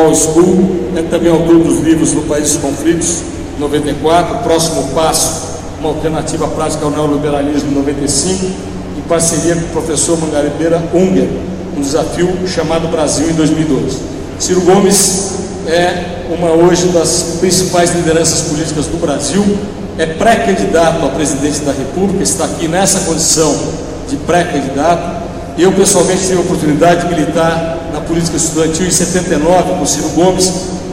Law School, é também autor dos livros No País dos Conflitos, 94, Próximo Passo, uma alternativa prática ao neoliberalismo, 95, em parceria com o professor Mangabeira Unger, um desafio chamado Brasil, em 2012. Ciro Gomes é uma hoje das principais lideranças políticas do Brasil, é pré-candidato a presidente da República, está aqui nessa condição de pré-candidato. Eu pessoalmente tive a oportunidade de militar na política estudantil em 79 com Ciro Gomes,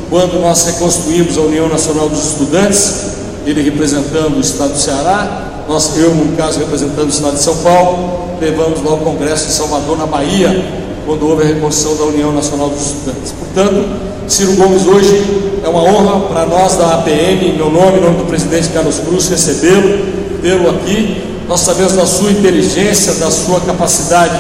quando nós reconstruímos a União Nacional dos Estudantes, ele representando o estado do Ceará, eu no caso representando o estado de São Paulo, levamos lá ao Congresso de Salvador, na Bahia, quando houve a reconstrução da União Nacional dos Estudantes. Portanto, Ciro Gomes hoje é uma honra para nós da APM, em meu nome, em nome do presidente Carlos Cruz, recebê-lo, tê-lo aqui. Nós sabemos da sua inteligência, da sua capacidade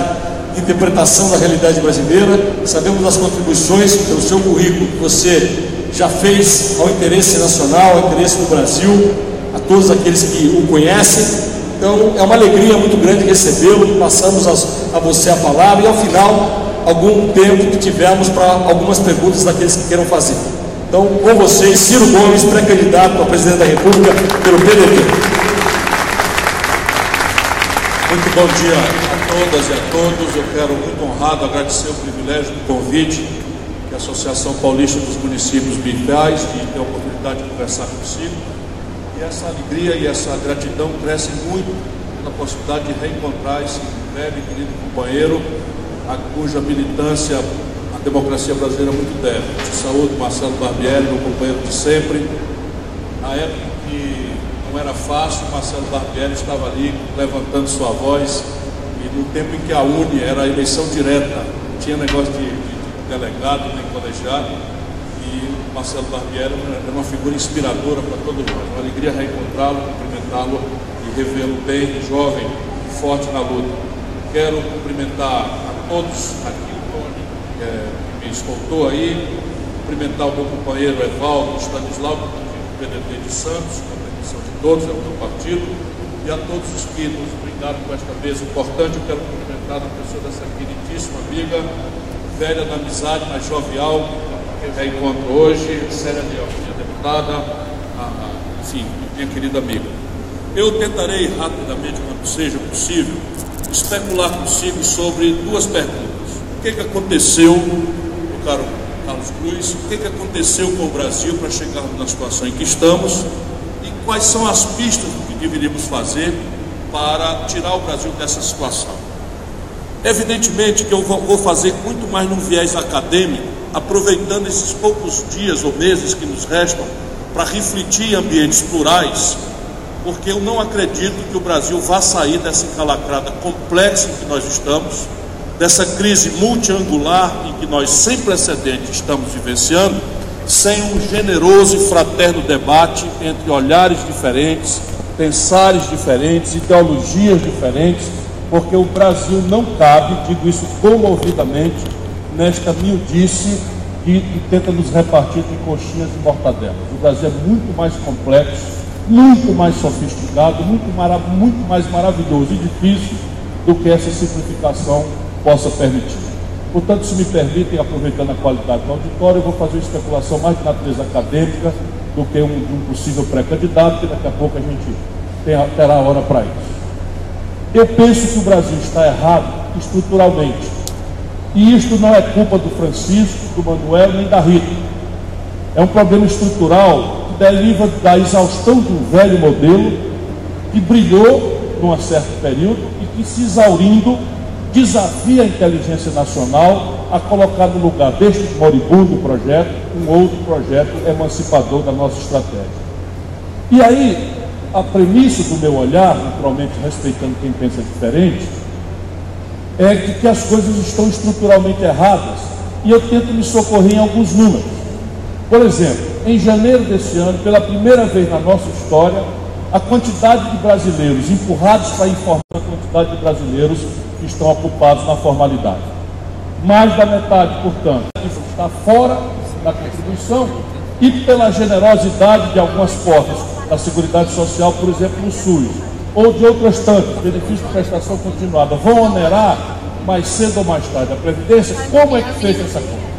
de interpretação da realidade brasileira, sabemos das contribuições pelo seu currículo que você já fez ao interesse nacional, ao interesse do Brasil, a todos aqueles que o conhecem. Então é uma alegria muito grande recebê-lo. Passamos a você a palavra e ao final algum tempo que tivermos para algumas perguntas daqueles que queiram fazer. Então, com vocês, Ciro Gomes, pré-candidato a presidente da República pelo PDT. Muito bom dia a todas e a todos. Eu quero, muito honrado, agradecer o privilégio do convite que a Associação Paulista dos Municípios me faz de ter a oportunidade de conversar consigo. E essa alegria e essa gratidão crescem muito na possibilidade de reencontrar esse breve e querido companheiro, a cuja militância a democracia brasileira muito deve. De saúde, Marcelo Barbieri, meu companheiro de sempre. Na época que não era fácil, Marcelo Barbieri estava ali levantando sua voz, e no tempo em que a UNE era a eleição direta, tinha negócio de delegado, nem colegiado, e Marcelo Barbieri era uma figura inspiradora para todos nós. Uma alegria reencontrá-lo, cumprimentá-lo e revê-lo bem, jovem e forte na luta. Quero cumprimentar a todos aqui, o Tony, que me escoltou aí, cumprimentar o meu companheiro Evaldo Stanislau, do PDT de Santos, de todos, é o meu partido, e a todos os que nos brindaram com esta mesa importante. Eu quero cumprimentar a pessoa dessa queridíssima amiga, velha da amizade, mas jovial, que eu reencontro hoje, Célia Leão, minha deputada, enfim, minha querida amiga. Eu tentarei rapidamente, quando seja possível, especular consigo sobre duas perguntas. O que aconteceu, meu caro Carlos Cruz, o que aconteceu com o Brasil para chegarmos na situação em que estamos? Quais são as pistas do que deveríamos fazer para tirar o Brasil dessa situação? Evidentemente que eu vou fazer muito mais num viés acadêmico, aproveitando esses poucos dias ou meses que nos restam para refletir em ambientes plurais, porque eu não acredito que o Brasil vá sair dessa encalacrada complexa em que nós estamos, dessa crise multiangular em que nós, sem precedente, estamos vivenciando, sem um generoso e fraterno debate entre olhares diferentes, pensares diferentes, ideologias diferentes, porque o Brasil não cabe, digo isso comovidamente, nesta miudice que tenta nos repartir de coxinhas e mortadelas. O Brasil é muito mais complexo, muito mais sofisticado, muito mais maravilhoso e difícil do que essa simplificação possa permitir. Portanto, se me permitem, aproveitando a qualidade do auditório, eu vou fazer uma especulação mais de natureza acadêmica do que um possível pré-candidato, que daqui a pouco a gente terá hora para isso. Eu penso que o Brasil está errado estruturalmente. E isto não é culpa do Francisco, do Manuel, nem da Rita. É um problema estrutural que deriva da exaustão de um velho modelo que brilhou num certo período e que, se exaurindo, desafia a inteligência nacional a colocar no lugar deste moribundo projeto um outro projeto emancipador da nossa estratégia. E aí, a premissa do meu olhar, naturalmente respeitando quem pensa diferente, é que as coisas estão estruturalmente erradas, e eu tento me socorrer em alguns números. Por exemplo, em janeiro desse ano, pela primeira vez na nossa história, a quantidade de brasileiros empurrados para informar a quantidade de brasileiros que estão ocupados na formalidade. Mais da metade, portanto, está fora da contribuição, e pela generosidade de algumas cotas da Seguridade Social, por exemplo, no SUS, ou de outras tantas, benefícios de prestação continuada, vão onerar mais cedo ou mais tarde a Previdência. Como é que fez essa conta?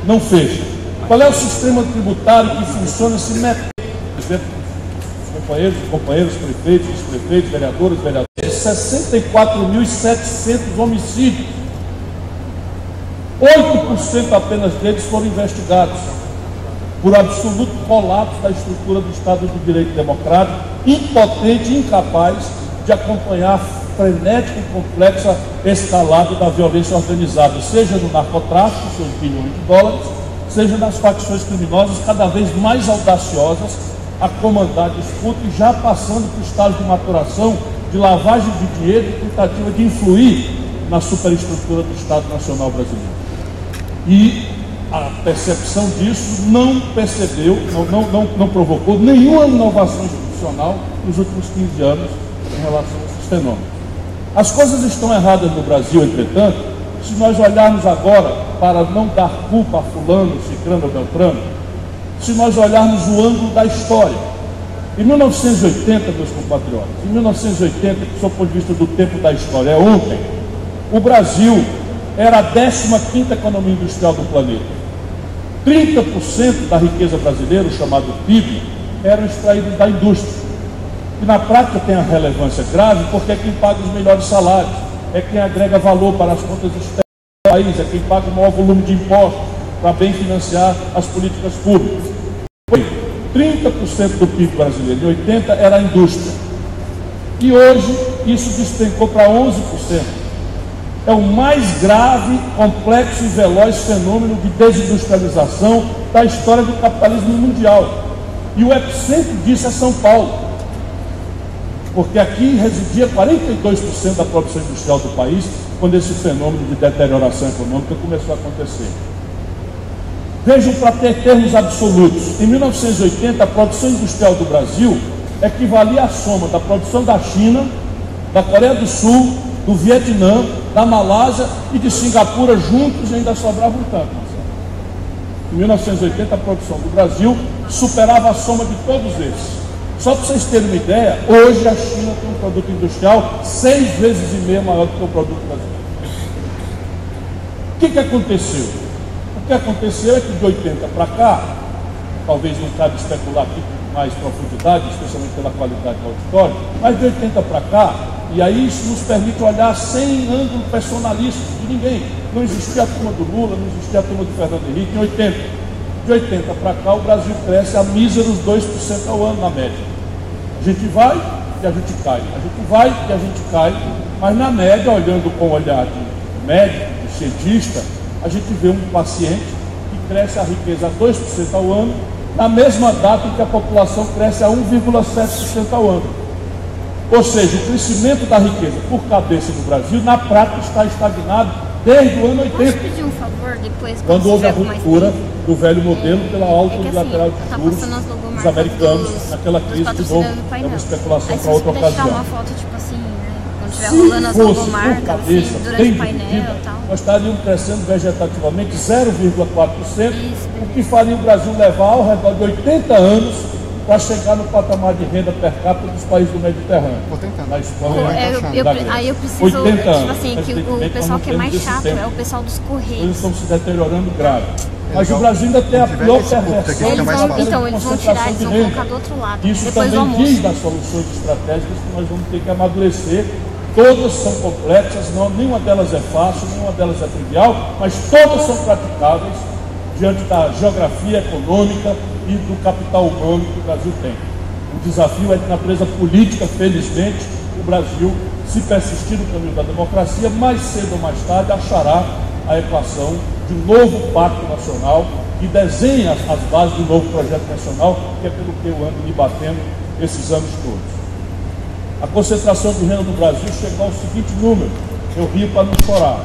não fecha. Qual é o sistema tributário que funciona se mete? Companheiros, prefeitos, vice-prefeitos, vereadores, 64.700 homicídios. 8% apenas deles foram investigados por absoluto colapso da estrutura do Estado de Direito Democrático, impotente e incapaz de acompanhar a frenética e complexa escalada da violência organizada, seja no narcotráfico, seus bilhões de dólares, seja nas facções criminosas cada vez mais audaciosas a comandar disputa e já passando para o estado de maturação de lavagem de dinheiro e tentativa de influir na superestrutura do Estado Nacional Brasileiro. E a percepção disso não provocou nenhuma inovação institucional nos últimos 15 anos em relação a esses fenômenos. As coisas estão erradas no Brasil, entretanto, se nós olharmos agora para não dar culpa a fulano, cicrano ou beltrano, se nós olharmos o ângulo da história. Em 1980, meus compatriotas, em 1980, que do ponto de vista do tempo da história, é ontem, o Brasil era a 15ª economia industrial do planeta. 30% da riqueza brasileira, o chamado PIB, eram extraídos da indústria. E na prática tem a relevância grave porque é quem paga os melhores salários, é quem agrega valor para as contas externas do país, é quem paga o maior volume de impostos para bem financiar as políticas públicas. 30% do PIB brasileiro, em 80, era a indústria. E hoje isso despencou para 11%. É o mais grave, complexo e veloz fenômeno de desindustrialização da história do capitalismo mundial. E o epicentro disso é São Paulo, porque aqui residia 42% da produção industrial do país quando esse fenômeno de deterioração econômica começou a acontecer. Vejam, para ter termos absolutos, em 1980 a produção industrial do Brasil equivalia à soma da produção da China, da Coreia do Sul, do Vietnã, da Malásia e de Singapura juntos, e ainda sobrava um tanto. Em 1980 a produção do Brasil superava a soma de todos esses. Só para vocês terem uma ideia, hoje a China tem um produto industrial 6,5 vezes maior do que o produto brasileiro. O que aconteceu? O que aconteceu é que de 80 para cá, talvez não cabe especular aqui com mais profundidade, especialmente pela qualidade do auditório, mas de 80 para cá, e aí isso nos permite olhar sem ângulo personalista de ninguém. Não existia a turma do Lula, não existia a turma do Fernando Henrique em 80. De 80 para cá o Brasil cresce a míseros 2% ao ano na média. A gente vai e a gente cai, a gente vai e a gente cai, mas na média, olhando com o olhar de médico, de cientista, a gente vê um paciente que cresce a riqueza a 2% ao ano, na mesma data em que a população cresce a 1,7% ao ano. Ou seja, o crescimento da riqueza por cabeça no Brasil, na prática, está estagnado desde o ano 80. Posso pedir um favor depois? Quando houve a ruptura do velho modelo pela alta unilateral de juros dos americanos, naquela crise de novo, é uma especulação para outra ocasião. Tirar uma foto, tipo assim, né? Quando estiver rolando as logomarcas, assim, durante o painel e tal. Nós estaríamos crescendo vegetativamente 0,4%, o que faria o Brasil levar ao redor de 80 anos para chegar no patamar de renda per capita dos países do Mediterrâneo. Na Espanha, aí eu preciso, tipo assim, que o pessoal que é mais chato é o pessoal dos Correios. Eles estão se deteriorando grave. Mas o Brasil ainda tem a pior perversão. Então, eles vão tirar, eles vão colocar do outro lado. Isso depois também diz das soluções estratégicas que nós vamos ter que amadurecer. Todas são complexas, nenhuma delas é fácil, nenhuma delas é trivial, mas todas são praticáveis diante da geografia econômica e do capital humano que o Brasil tem. O desafio é de natureza política, felizmente, o Brasil, se persistir no caminho da democracia, mais cedo ou mais tarde achará a equação de um novo pacto nacional que desenha as bases de um novo projeto nacional, que é pelo que eu ando me batendo esses anos todos. A concentração de renda no Brasil chegou ao seguinte número, eu rio para não chorar.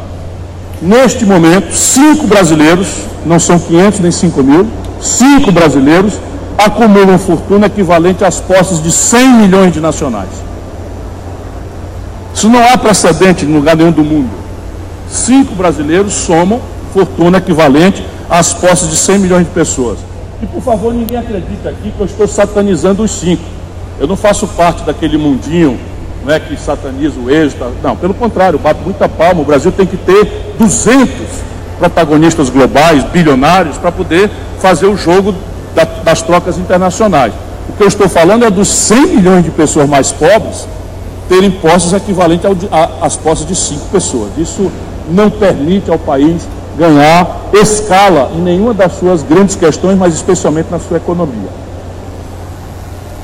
Neste momento, 5 brasileiros, não são 500 nem 5 mil, 5 brasileiros acumulam fortuna equivalente às posses de 100 milhões de nacionais. Isso não há precedente em lugar nenhum do mundo. 5 brasileiros somam fortuna equivalente às posses de 100 milhões de pessoas. E, por favor, ninguém acredita aqui que eu estou satanizando os 5. Eu não faço parte daquele mundinho, não é, que sataniza o êxito. Não, pelo contrário, eu bato muita palma. O Brasil tem que ter 200 protagonistas globais, bilionários, para poder fazer o jogo das trocas internacionais. O que eu estou falando é dos 100 milhões de pessoas mais pobres terem posses equivalentes às posses de 5 pessoas. Isso não permite ao país ganhar escala em nenhuma das suas grandes questões, mas especialmente na sua economia.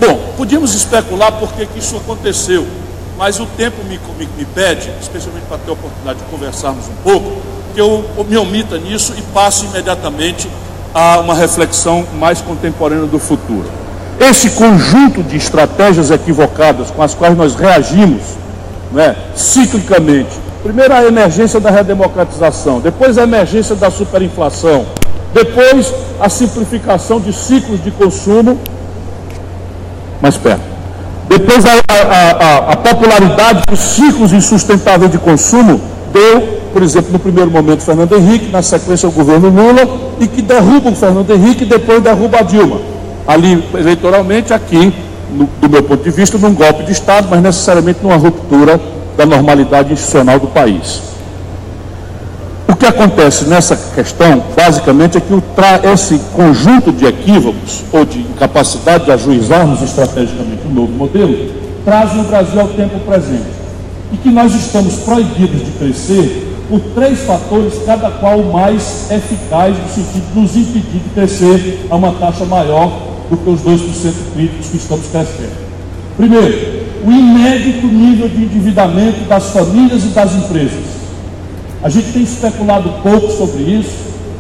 Bom, podíamos especular por que isso aconteceu, mas o tempo me pede, especialmente para ter a oportunidade de conversarmos um pouco, que eu me omita nisso e passe imediatamente a uma reflexão mais contemporânea do futuro. Esse conjunto de estratégias equivocadas com as quais nós reagimos, né, ciclicamente, primeiro a emergência da redemocratização, depois a emergência da superinflação, depois a simplificação de ciclos de consumo, mais perto, depois a popularidade dos ciclos insustentáveis de consumo deu, por exemplo, no primeiro momento Fernando Henrique, na sequência o governo Lula, e que derruba o Fernando Henrique e depois derruba a Dilma. Ali, eleitoralmente, aqui, do meu ponto de vista, num golpe de Estado, mas necessariamente numa ruptura da normalidade institucional do país. O que acontece nessa questão, basicamente, é que esse conjunto de equívocos, ou de incapacidade de ajuizarmos estrategicamente um novo modelo, traz o Brasil ao tempo presente. E que nós estamos proibidos de crescer por 3 fatores, cada qual mais eficaz, no sentido de nos impedir de crescer a uma taxa maior do que os 2% críticos que estamos crescendo. Primeiro, o inédito nível de endividamento das famílias e das empresas. A gente tem especulado pouco sobre isso,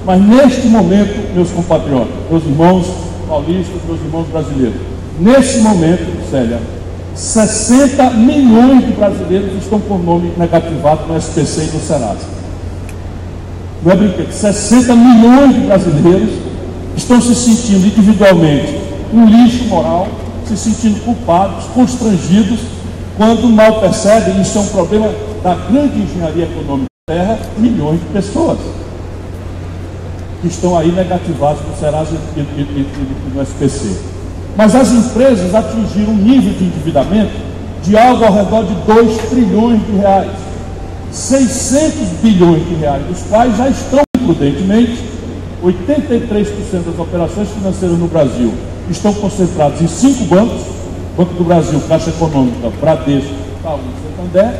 mas neste momento, meus compatriotas, meus irmãos paulistas, meus irmãos brasileiros, nesse momento, Célia, 60 milhões de brasileiros estão com nome negativado no SPC e no Serasa. Não é brinquedo, 60 milhões de brasileiros estão se sentindo individualmente um lixo moral, se sentindo culpados, constrangidos, quando mal percebem, isso é um problema da grande engenharia econômica da terra, milhões de pessoas que estão aí negativados no Serasa e no SPC. Mas as empresas atingiram um nível de endividamento de algo ao redor de 2 trilhões de reais, 600 bilhões de reais, dos quais já estão, prudentemente, 83% das operações financeiras no Brasil estão concentradas em 5 bancos, Banco do Brasil, Caixa Econômica, Bradesco, Itaú e Santander.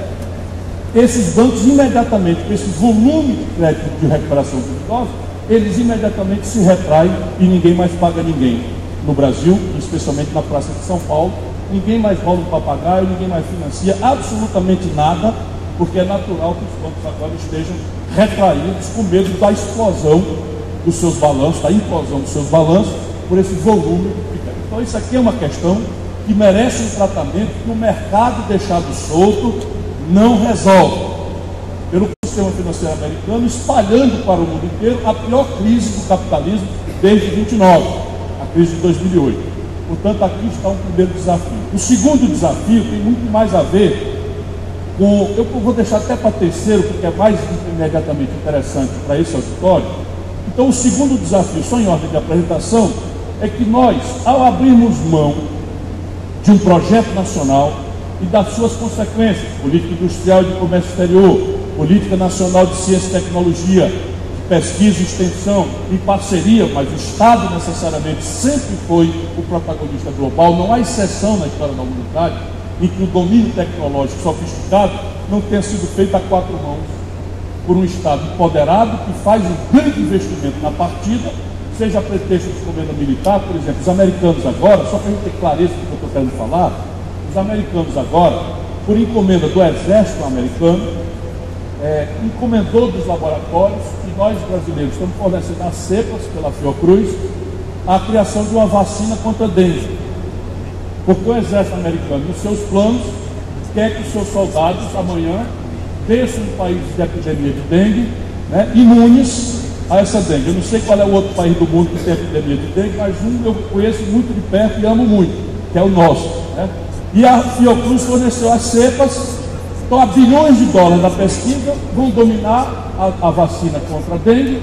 Esses bancos, imediatamente, com esse volume de crédito de recuperação duvidosa, eles imediatamente se retraem e ninguém mais paga ninguém. No Brasil, especialmente na Praça de São Paulo, ninguém mais rola um papagaio, ninguém mais financia absolutamente nada, porque é natural que os bancos agora estejam retraídos com medo da explosão dos seus balanços, da implosão dos seus balanços, por esse volume. Então isso aqui é uma questão que merece um tratamento que o mercado deixado solto não resolve. Pelo sistema financeiro americano, espalhando para o mundo inteiro a pior crise do capitalismo desde 29, a crise de 2008. Portanto, aqui está um primeiro desafio. O segundo desafio tem muito mais a ver com, eu vou deixar até para terceiro, porque é mais imediatamente interessante para esse auditório. Então, o segundo desafio, só em ordem de apresentação, é que nós, ao abrirmos mão de um projeto nacional e das suas consequências, política industrial e de comércio exterior, política nacional de ciência e tecnologia, de pesquisa e extensão, em parceria, mas o Estado necessariamente sempre foi o protagonista global, não há exceção na história da humanidade em que o domínio tecnológico sofisticado não tenha sido feito a 4 mãos por um Estado empoderado que faz um grande investimento na partida, seja a pretexto de encomenda militar. Por exemplo, os americanos agora, só para a gente ter clareza do que eu estou querendo falar, os americanos agora, por encomenda do exército americano, encomendou dos laboratórios, e nós brasileiros estamos fornecendo as cepas pela Fiocruz, a criação de uma vacina contra a dengue. Porque o exército americano, nos seus planos, quer que os seus soldados amanhã desçam em países de epidemia de dengue, né, imunes a essa dengue. Eu não sei qual é o outro país do mundo que tem epidemia de dengue, mas um eu conheço muito de perto e amo muito, que é o nosso, né? E a Fiocruz forneceu as cepas. Então, há bilhões de dólares da pesquisa vão dominar a vacina contra a dengue,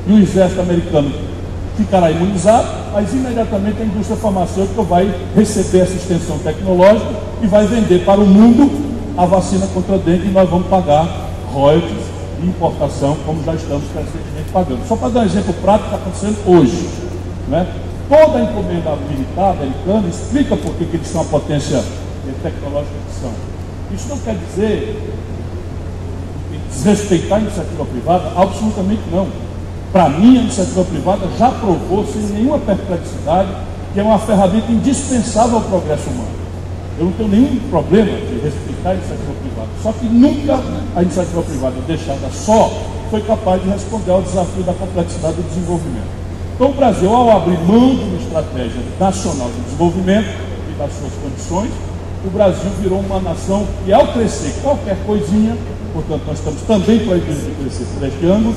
e o exército americano ficará imunizado, mas imediatamente a indústria farmacêutica vai receber essa extensão tecnológica e vai vender para o mundo a vacina contra a dengue, e nós vamos pagar royalties de importação, como já estamos recentemente pagando. Só para dar um exemplo prático que está acontecendo hoje, né? Toda a encomenda militar americana explica por que eles são a potência tecnológica que são. Isso não quer dizer desrespeitar a iniciativa privada, absolutamente não. Para mim, a iniciativa privada já provou, sem nenhuma perplexidade, que é uma ferramenta indispensável ao progresso humano. Eu não tenho nenhum problema de respeitar a iniciativa privada, só que nunca a iniciativa privada deixada só foi capaz de responder ao desafio da complexidade do desenvolvimento. Então, o Brasil, ao abrir mão de uma estratégia nacional de desenvolvimento e das suas condições, o Brasil virou uma nação que, ao crescer qualquer coisinha, portanto, nós estamos também proibidos de crescer por este ângulo,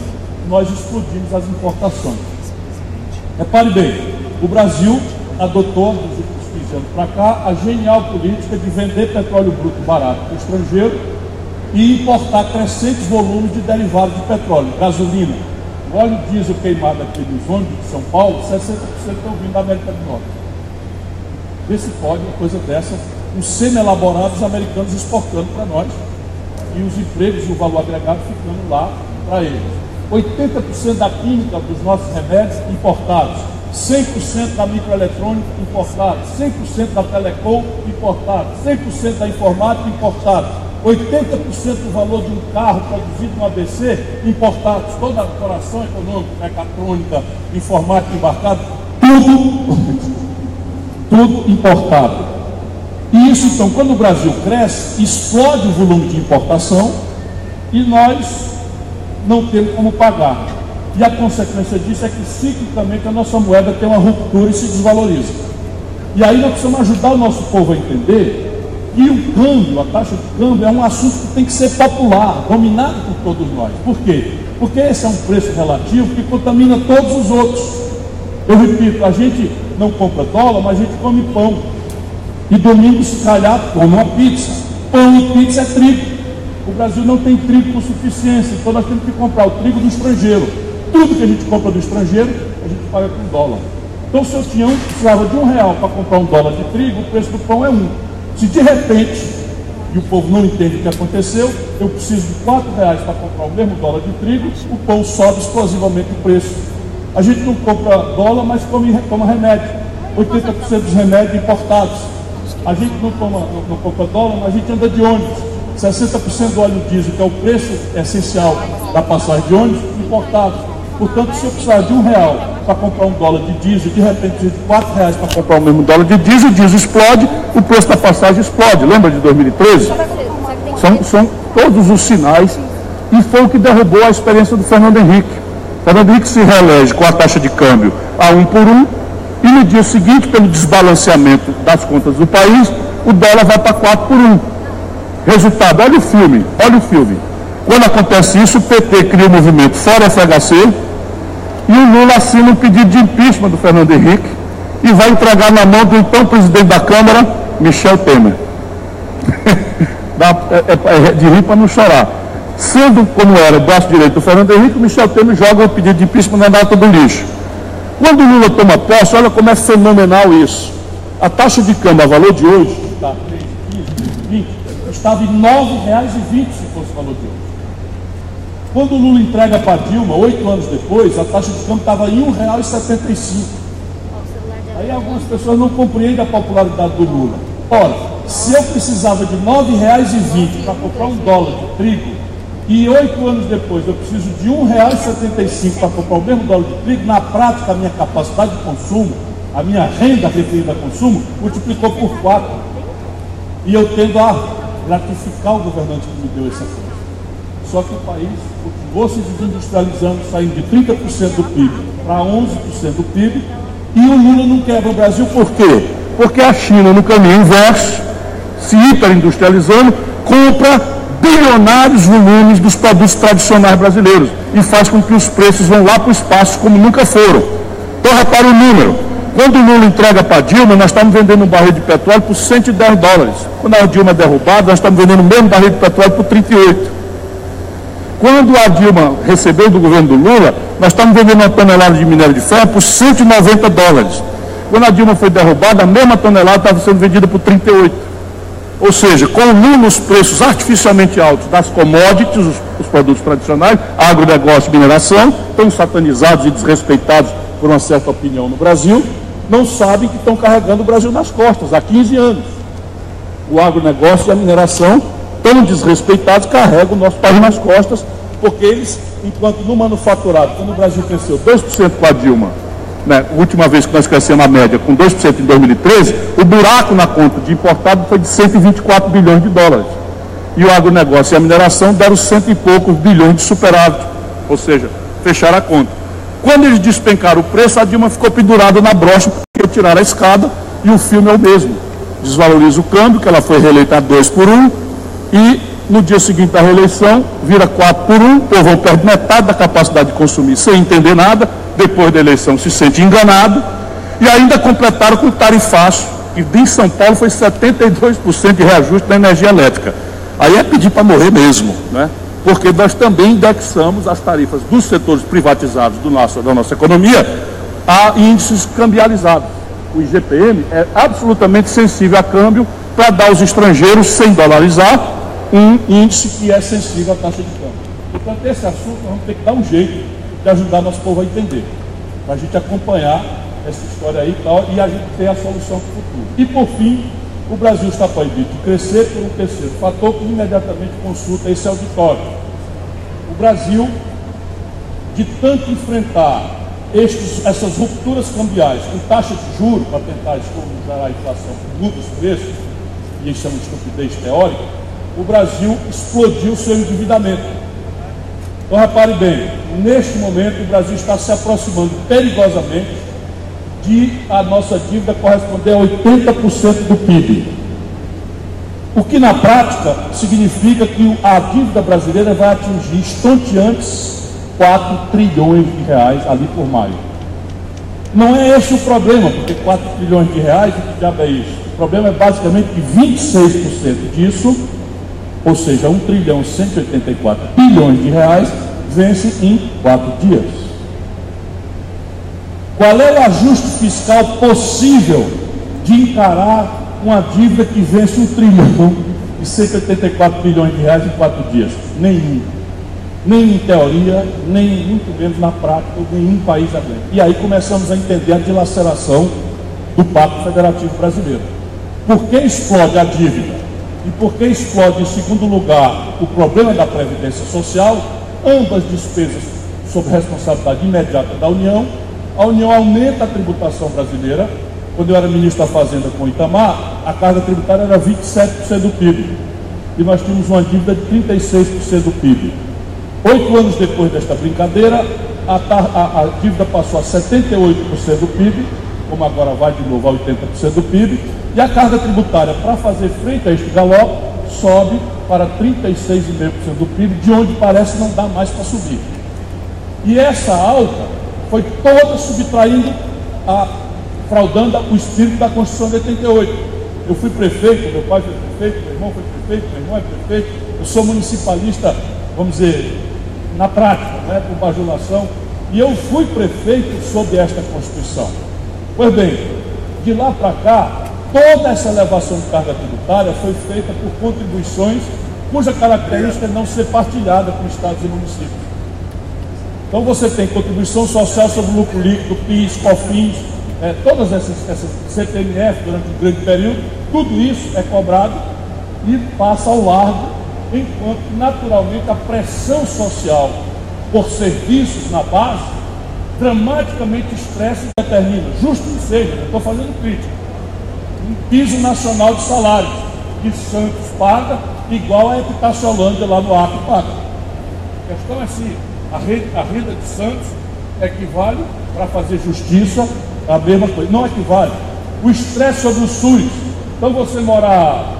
nós explodimos as importações. Repare bem, o Brasil adotou, dos últimos 15 anos para cá, a genial política de vender petróleo bruto barato para o estrangeiro e importar crescentes volumes de derivados de petróleo, gasolina. O óleo diesel queimado aqui nos ônibus de São Paulo, 60% estão vindo da América do Norte. Vê se pode uma coisa dessa, os semi-elaborados americanos exportando para nós e os empregos e o valor agregado ficando lá para eles. 80% da química dos nossos remédios importados, 100% da microeletrônica importada, 100% da telecom importada, 100% da informática importada, 80% do valor de um carro produzido no ABC importado, toda a decoração econômica, mecatrônica, informática embarcada, tudo importado. E isso, então, quando o Brasil cresce, explode o volume de importação e nós não temos como pagar. E a consequência disso é que, ciclicamente, a nossa moeda tem uma ruptura e se desvaloriza. E aí nós precisamos ajudar o nosso povo a entender que o câmbio, a taxa de câmbio, é um assunto que tem que ser popular, dominado por todos nós. Por quê? Porque esse é um preço relativo que contamina todos os outros. Eu repito, a gente não compra dólar, mas a gente come pão. E domingo, se calhar, come uma pizza. Pão e pizza é trigo. O Brasil não tem trigo com suficiência, então nós temos que comprar o trigo do estrangeiro. Tudo que a gente compra do estrangeiro, a gente paga com dólar. Então, se eu precisava de R$1 para comprar $1 de trigo, o preço do pão é 1. Se de repente, e o povo não entende o que aconteceu, eu preciso de R$4 para comprar o mesmo dólar de trigo, o pão sobe explosivamente o preço. A gente não compra dólar, mas toma remédio. 80% dos remédios importados. A gente não compra dólar, mas a gente anda de ônibus. 60% do óleo diesel, que é o preço essencial da passagem de ônibus, importado. Portanto, se eu precisar de R$1 para comprar $1 de diesel, de repente preciso de R$4 para comprar o mesmo dólar de diesel, o diesel explode, o preço da passagem explode. Lembra de 2013? São todos os sinais, e foi o que derrubou a experiência do Fernando Henrique. Fernando Henrique se reelege com a taxa de câmbio a 1 por 1, e no dia seguinte, pelo desbalanceamento das contas do país, o dólar vai para 4 por 1. Resultado, olha o filme. Quando acontece isso, o PT cria o movimento Fora FHC e o Lula assina um pedido de impeachment do Fernando Henrique e vai entregar na mão do então presidente da Câmara, Michel Temer. É de rir para não chorar. Sendo como era o braço direito do Fernando Henrique, o Michel Temer joga o pedido de impeachment na data do lixo. Quando o Lula toma posse, olha como é fenomenal isso. A taxa de câmbio a valor de hoje, está 3,20, estava em R$9,20 se fosse o valor de hoje. Quando o Lula entrega para Dilma, 8 anos depois, a taxa de câmbio estava em R$1,75. Aí algumas pessoas não compreendem a popularidade do Lula. Ora, se eu precisava de R$9,20 para comprar $1 de trigo, e 8 anos depois eu preciso de R$1,75 para comprar o mesmo dólar de trigo, na prática a minha capacidade de consumo, a minha renda referida a consumo, multiplicou por 4. E eu tendo a gratificar o governante que me deu essa coisa. Só que o país continuou se desindustrializando, saindo de 30% do PIB para 11% do PIB, e o Lula não quebra o Brasil. Por quê? Porque a China, no caminho inverso, se hiperindustrializando, compra bilionários volumes dos produtos tradicionais brasileiros e faz com que os preços vão lá para o espaço como nunca foram. Então, repara o número. Quando o Lula entrega para a Dilma, nós estamos vendendo um barril de petróleo por $110. Quando a Dilma é derrubada, nós estamos vendendo o mesmo barril de petróleo por 38. Quando a Dilma recebeu do governo do Lula, nós estamos vendendo uma tonelada de minério de ferro por $190. Quando a Dilma foi derrubada, a mesma tonelada estava sendo vendida por 38. Ou seja, com o Lula os preços artificialmente altos das commodities, os produtos tradicionais, agronegócio e mineração, tão satanizados e desrespeitados por uma certa opinião no Brasil, não sabem que estão carregando o Brasil nas costas há 15 anos. O agronegócio e a mineração, tão desrespeitados, carregam o nosso país nas costas, porque eles, enquanto no manufaturado, quando o Brasil cresceu 2% com a Dilma, né, a última vez que nós crescemos a média com 2% em 2013, o buraco na conta de importado foi de 124 bilhões de dólares. E o agronegócio e a mineração deram 100 e poucos bilhões de superávit, ou seja, fecharam a conta. Quando eles despencaram o preço, a Dilma ficou pendurada na brocha porque tiraram a escada, e o filme é o mesmo. Desvaloriza o câmbio, que ela foi reeleita a 2 por 1, e no dia seguinte da reeleição, vira 4 por 1, o povo perde metade da capacidade de consumir sem entender nada, depois da eleição se sente enganado, e ainda completaram com tarifaço, que em São Paulo foi 72% de reajuste na energia elétrica. Aí é pedir para morrer mesmo, né? Porque nós também indexamos as tarifas dos setores privatizados da nossa economia a índices cambializados. O IGPM é absolutamente sensível a câmbio para dar aos estrangeiros, sem dolarizar, um índice que é sensível à taxa de câmbio. Portanto, esse assunto nós vamos ter que dar um jeito de ajudar nosso povo a entender, para a gente acompanhar essa história aí e tal, e a gente ter a solução para o futuro. E, por fim, o Brasil está proibido de crescer por um terceiro fator que imediatamente consulta esse auditório. O Brasil, de tanto enfrentar essas rupturas cambiais com taxa de juros para tentar gerar a inflação que muda os preços, e isso é uma estupidez teórica, o Brasil explodiu seu endividamento. Então, repare bem, neste momento o Brasil está se aproximando perigosamente de a nossa dívida corresponder a 80% do PIB. O que na prática significa que a dívida brasileira vai atingir estonteantes 4 trilhões de reais ali por maio. Não é esse o problema, porque 4 trilhões de reais, o que diabo é isso? O problema é basicamente que 26% disso, ou seja, 1 trilhão e 184 bilhões de reais, vence em 4 dias. Qual é o ajuste fiscal possível de encarar uma dívida que vence 1 trilhão e 184 bilhões de reais em 4 dias? Nenhum. Nem em teoria, nem muito menos na prática, nenhum país aguenta. E aí começamos a entender a dilaceração do Pacto Federativo Brasileiro. Por que explode a dívida? E por que explode, em segundo lugar, o problema da Previdência Social? Ambas despesas sob responsabilidade imediata da União. A União aumenta a tributação brasileira. Quando eu era ministro da Fazenda com o Itamar, a carga tributária era 27% do PIB. E nós tínhamos uma dívida de 36% do PIB. 8 anos depois desta brincadeira, a dívida passou a 78% do PIB, como agora vai de novo a 80% do PIB, e a carga tributária, para fazer frente a este galope, sobe para 36,5% do PIB, de onde parece não dá mais para subir. E essa alta foi toda subtraindo, fraudando o espírito da Constituição de 88. Eu fui prefeito, meu pai foi prefeito, meu irmão foi prefeito, meu irmão é prefeito, eu sou municipalista, vamos dizer, na prática, né, por bajulação, e eu fui prefeito sob esta Constituição. Pois bem, de lá para cá, toda essa elevação de carga tributária foi feita por contribuições cuja característica é não ser partilhada com estados e municípios. Então você tem contribuição social sobre lucro líquido, PIS, COFINS, todas essas CPMF durante um grande período, tudo isso é cobrado e passa ao largo, enquanto naturalmente a pressão social por serviços na base dramaticamente estressa e determina, justo que seja, não estou fazendo crítica, um piso nacional de salários que Santos paga igual a Epitaciolândia lá no Acre paga. A questão é se a renda de Santos equivale, para fazer justiça, a mesma coisa. Não equivale. O estresse sobre o SUS. Então você morar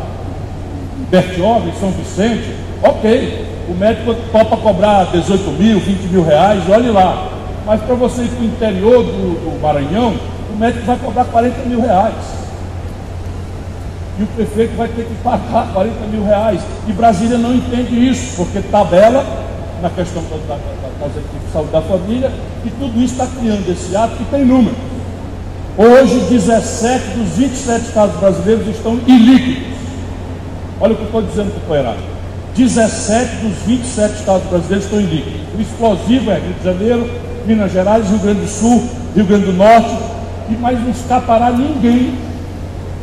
em Bertioga, em São Vicente, ok, o médico topa cobrar 18 mil, 20 mil reais, olhe lá. Mas para você ir para o interior do Maranhão, o médico vai cobrar 40 mil reais. E o prefeito vai ter que pagar 40 mil reais. E Brasília não entende isso, porque tabela na questão das equipes de saúde da família, e tudo isso está criando esse ato que tem número. Hoje, 17 dos 27 estados brasileiros estão ilíquidos. Olha o que eu estou dizendo, companheirado. 17 dos 27 estados brasileiros estão em líquido. O explosivo é Rio de Janeiro, Minas Gerais, Rio Grande do Sul, Rio Grande do Norte, mas não escapará ninguém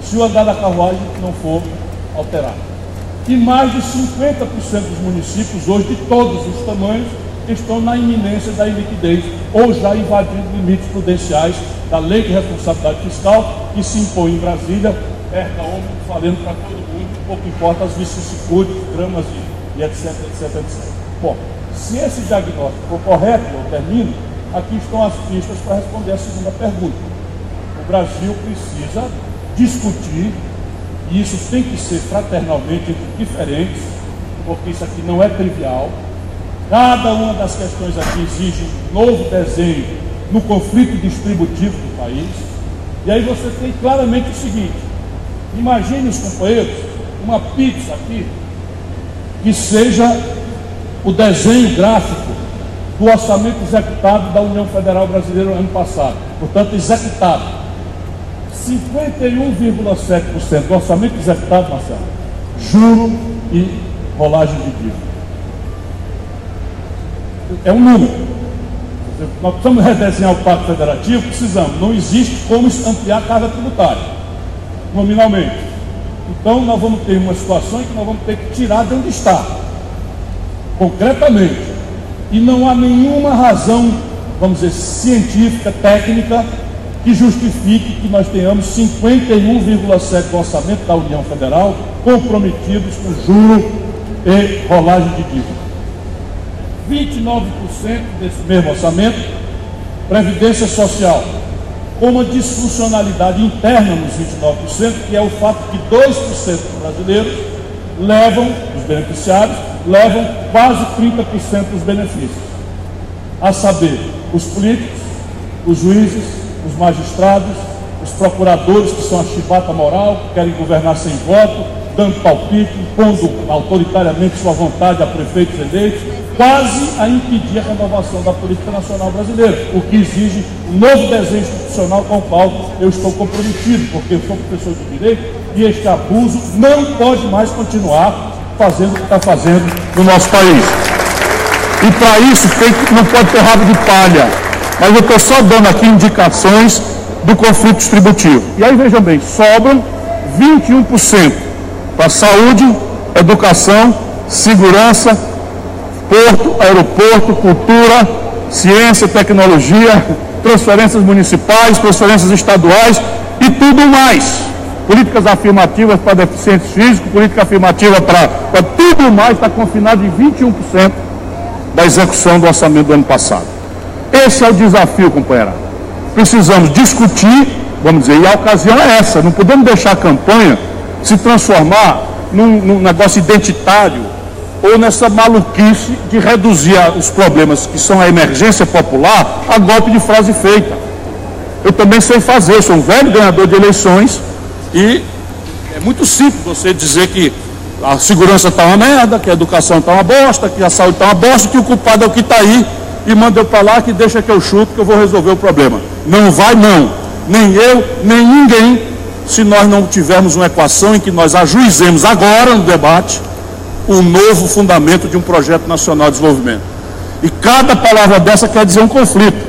se o andar da carruagem não for alterado. E mais de 50% dos municípios, hoje de todos os tamanhos, estão na iminência da iliquidez ou já invadindo limites prudenciais da Lei de Responsabilidade Fiscal que se impõe em Brasília, falando para todo mundo, pouco importa as vicissitudes, dramas e etc, etc, etc. Bom, se esse diagnóstico for correto, eu termino, aqui estão as pistas para responder a segunda pergunta. O Brasil precisa discutir, e isso tem que ser fraternalmente entre diferentes, porque isso aqui não é trivial. Cada uma das questões aqui exige um novo desenho no conflito distributivo do país. E aí você tem claramente o seguinte: imagine os companheiros, uma pizza aqui, que seja o desenho gráfico do orçamento executado da União Federal Brasileira no ano passado. Portanto, executado. 51,7% do orçamento executado, Marcelo, juro e rolagem de dívida. É um número. Nós precisamos redesenhar o Pacto Federativo, precisamos. Não existe como ampliar a carga tributária, nominalmente. Então, nós vamos ter uma situação em que nós vamos ter que tirar de onde está, concretamente. E não há nenhuma razão, vamos dizer, científica, técnica, que justifique que nós tenhamos 51,7% do orçamento da União Federal comprometidos com juro e rolagem de dívida. 29% desse mesmo orçamento, Previdência Social, com uma disfuncionalidade interna nos 29%, que é o fato que 2% dos brasileiros levam, os beneficiários, levam quase 30% dos benefícios. A saber, os políticos, os juízes, os magistrados, os procuradores, que são a chibata moral, que querem governar sem voto, dando palpite, impondo autoritariamente sua vontade a prefeitos eleitos, quase a impedir a renovação da política nacional brasileira, o que exige um novo desenho institucional com o qual eu estou comprometido, porque eu sou professor de direito e este abuso não pode mais continuar fazendo o que está fazendo no nosso país. E para isso não pode ter rabo de palha, mas eu estou só dando aqui indicações do conflito distributivo. E aí vejam bem, sobram 21% para saúde, educação, segurança, porto, aeroporto, cultura, ciência, tecnologia, transferências municipais, transferências estaduais e tudo mais. Políticas afirmativas para deficientes físicos, política afirmativa para tudo mais, está confinado em 21% da execução do orçamento do ano passado. Esse é o desafio, companheira. Precisamos discutir, vamos dizer, e a ocasião é essa. Não podemos deixar a campanha se transformar num negócio identitário ou nessa maluquice de reduzir os problemas que são a emergência popular a golpe de frase feita. Eu também sei fazer, sou um velho ganhador de eleições e é muito simples você dizer que a segurança está uma merda, que a educação está uma bosta, que a saúde está uma bosta, que o culpado é o que está aí e manda eu para lá que deixa que eu chuto que eu vou resolver o problema. Não vai não, nem eu, nem ninguém, se nós não tivermos uma equação em que nós ajuizemos agora no debate o novo fundamento de um projeto nacional de desenvolvimento. E cada palavra dessa quer dizer um conflito.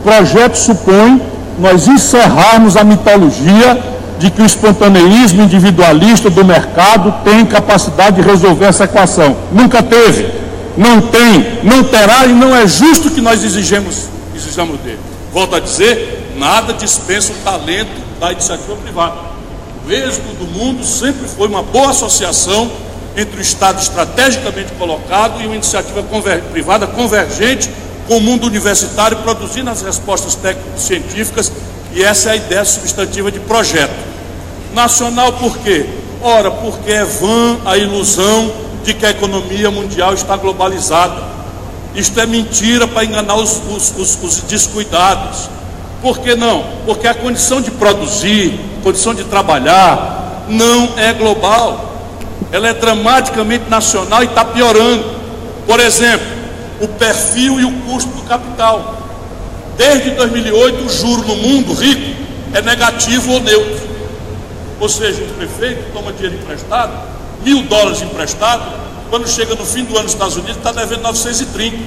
Projeto supõe nós encerrarmos a mitologia de que o espontaneísmo individualista do mercado tem capacidade de resolver essa equação. Nunca teve, não tem, não terá e não é justo que nós exijamos dele. Volto a dizer, nada dispensa o talento da iniciativa privada. O êxito do mundo sempre foi uma boa associação entre o Estado estrategicamente colocado e uma iniciativa privada convergente com o mundo universitário, produzindo as respostas técnico-científicas, e essa é a ideia substantiva de projeto. Nacional por quê? Ora, porque é vã a ilusão de que a economia mundial está globalizada. Isto é mentira para enganar os descuidados. Por que não? Porque a condição de produzir, a condição de trabalhar, não é global. Ela é dramaticamente nacional e está piorando. Por exemplo, o perfil e o custo do capital. Desde 2008, o juro no mundo rico é negativo ou neutro. Ou seja, o prefeito toma dinheiro emprestado, $1.000 emprestado, Quando chega no fim do ano nos Estados Unidos, está devendo 930.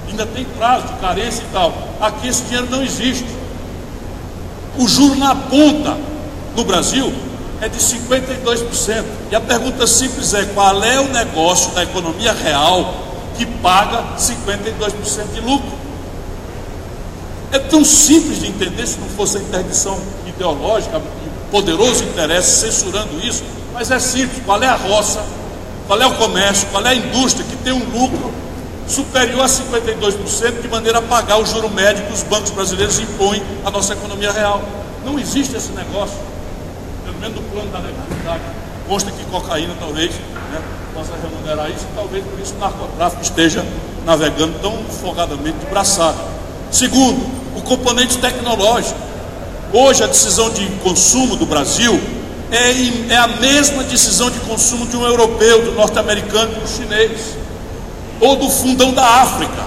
Ainda tem prazo de carência e tal. Aqui esse dinheiro não existe. O juro na ponta no Brasil é de 52%. E a pergunta simples é: qual é o negócio da economia real que paga 52% de lucro? É tão simples de entender se não fosse a interdição ideológica e poderoso interesse censurando isso, mas é simples. Qual é a roça, qual é o comércio, qual é a indústria que tem um lucro superior a 52% de maneira a pagar o juro médio que os bancos brasileiros impõem à nossa economia real? Não existe esse negócio, pelo menos no plano da legalidade. Consta que cocaína talvez, né, possa remunerar isso, e talvez por isso o narcotráfico esteja navegando tão folgadamente de braçada. Segundo, o componente tecnológico. Hoje a decisão de consumo do Brasil é a mesma decisão de consumo de um europeu, do norte-americano, do chinês, ou do fundão da África.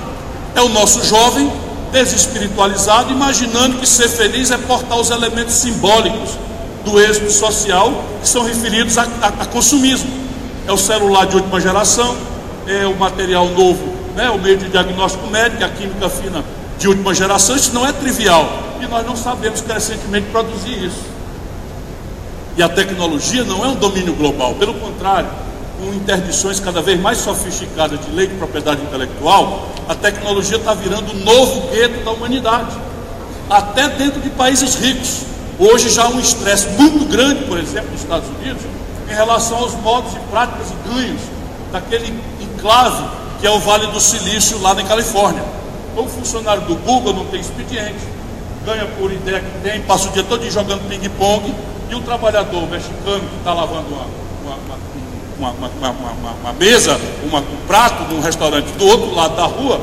É o nosso jovem desespiritualizado, imaginando que ser feliz é portar os elementos simbólicos do êxito social que são referidos a consumismo. É o celular de última geração, é o material novo, né, o meio de diagnóstico médico, a química fina de última geração. Isso não é trivial e nós não sabemos crescentemente produzir isso. E a tecnologia não é um domínio global, pelo contrário, com interdições cada vez mais sofisticadas de lei de propriedade intelectual, a tecnologia está virando um novo gueto da humanidade, até dentro de países ricos. Hoje já há um estresse muito grande, por exemplo, nos Estados Unidos, em relação aos modos e práticas e ganhos daquele enclave que é o Vale do Silício lá na Califórnia. O funcionário do Google não tem expediente, ganha por ideia que tem, passa o dia todo jogando ping-pong, e o trabalhador mexicano que está lavando uma mesa, um prato num restaurante do outro lado da rua,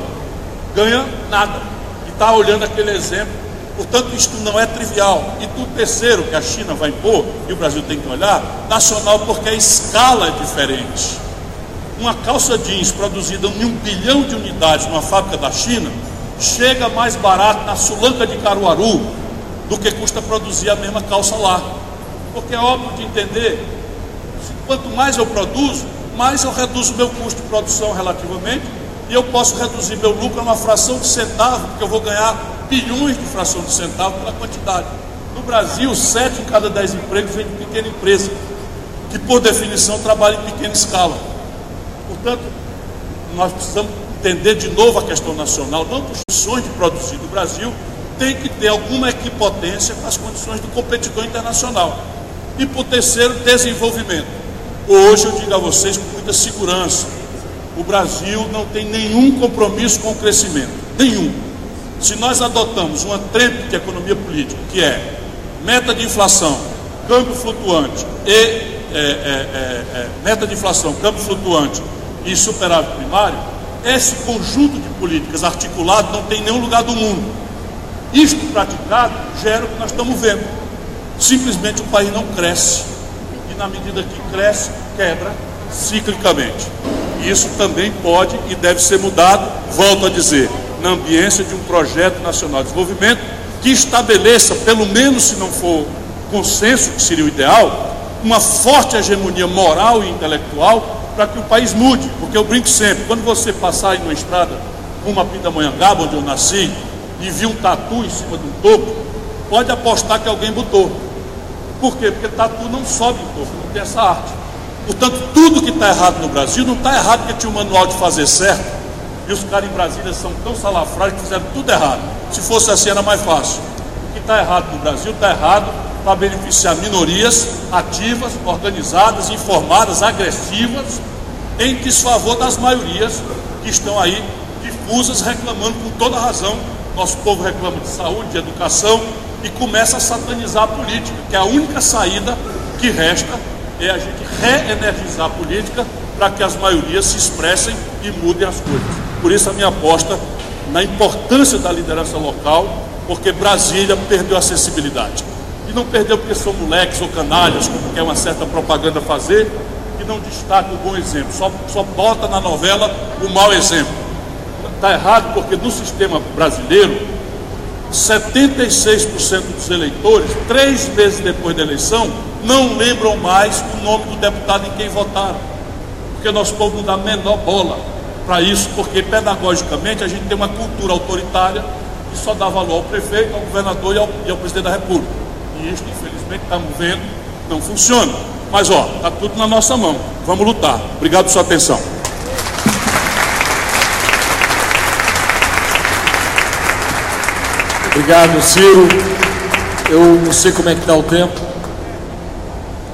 ganha nada, e está olhando aquele exemplo. Portanto, isto não é trivial. E do terceiro, que a China vai impor, e o Brasil tem que olhar, nacional, porque a escala é diferente. Uma calça jeans produzida em 1 bilhão de unidades numa fábrica da China chega mais barato na Sulanca de Caruaru do que custa produzir a mesma calça lá. Porque é óbvio de entender, quanto mais eu produzo, mais eu reduzo o meu custo de produção relativamente, e eu posso reduzir meu lucro a uma fração de centavo, porque eu vou ganhar bilhões de fração de centavo pela quantidade. No Brasil, 7 em cada 10 empregos vem de pequena empresa, que por definição trabalha em pequena escala. Portanto, nós precisamos entender de novo a questão nacional. Não por condições de produzir no Brasil, tem que ter alguma equipotência com as condições do competidor internacional. E por terceiro, desenvolvimento. Hoje eu digo a vocês com muita segurança, o Brasil não tem nenhum compromisso com o crescimento, nenhum. Se nós adotamos uma trempe de economia política, que é meta de inflação, câmbio flutuante meta de inflação, câmbio flutuante e superávit primário, esse conjunto de políticas articulado não tem em nenhum lugar do mundo. Isto praticado gera o que nós estamos vendo. Simplesmente o país não cresce. E na medida que cresce, quebra ciclicamente. E isso também pode e deve ser mudado, volto a dizer, na ambiência de um projeto nacional de desenvolvimento que estabeleça, pelo menos se não for consenso, que seria o ideal, uma forte hegemonia moral e intelectual para que o país mude. Porque eu brinco sempre, quando você passar aí numa estrada rumo a Pindamonhangaba, onde eu nasci, e vi um tatu em cima de um topo, pode apostar que alguém botou. Por quê? Porque tatu não sobe em topo, não tem essa arte. Portanto, tudo que está errado no Brasil não está errado porque tinha um manual de fazer certo, e os caras em Brasília são tão salafrários que fizeram tudo errado. Se fosse assim era mais fácil. O que está errado no Brasil está errado para beneficiar minorias ativas, organizadas, informadas, agressivas, em desfavor das maiorias que estão aí difusas, reclamando com toda razão. Nosso povo reclama de saúde, de educação, e começa a satanizar a política, que é a única saída que resta, é a gente reenergizar a política para que as maiorias se expressem e mudem as coisas. Por isso a minha aposta na importância da liderança local, porque Brasília perdeu a sensibilidade. E não perdeu porque são moleques ou canalhas, como quer uma certa propaganda fazer, que não destaca o bom exemplo, só bota na novela o mau exemplo. Está errado porque no sistema brasileiro, 76% dos eleitores, 3 meses depois da eleição, não lembram mais o nome do deputado em quem votaram. porque o nosso povo não dá a menor bola para isso, porque pedagogicamente a gente tem uma cultura autoritária que só dá valor ao prefeito, ao governador e ao presidente da República. E isso, infelizmente, estamos vendo, não funciona. Mas, ó, está tudo na nossa mão. Vamos lutar. Obrigado por sua atenção. Obrigado, Ciro. Eu não sei como é que está o tempo.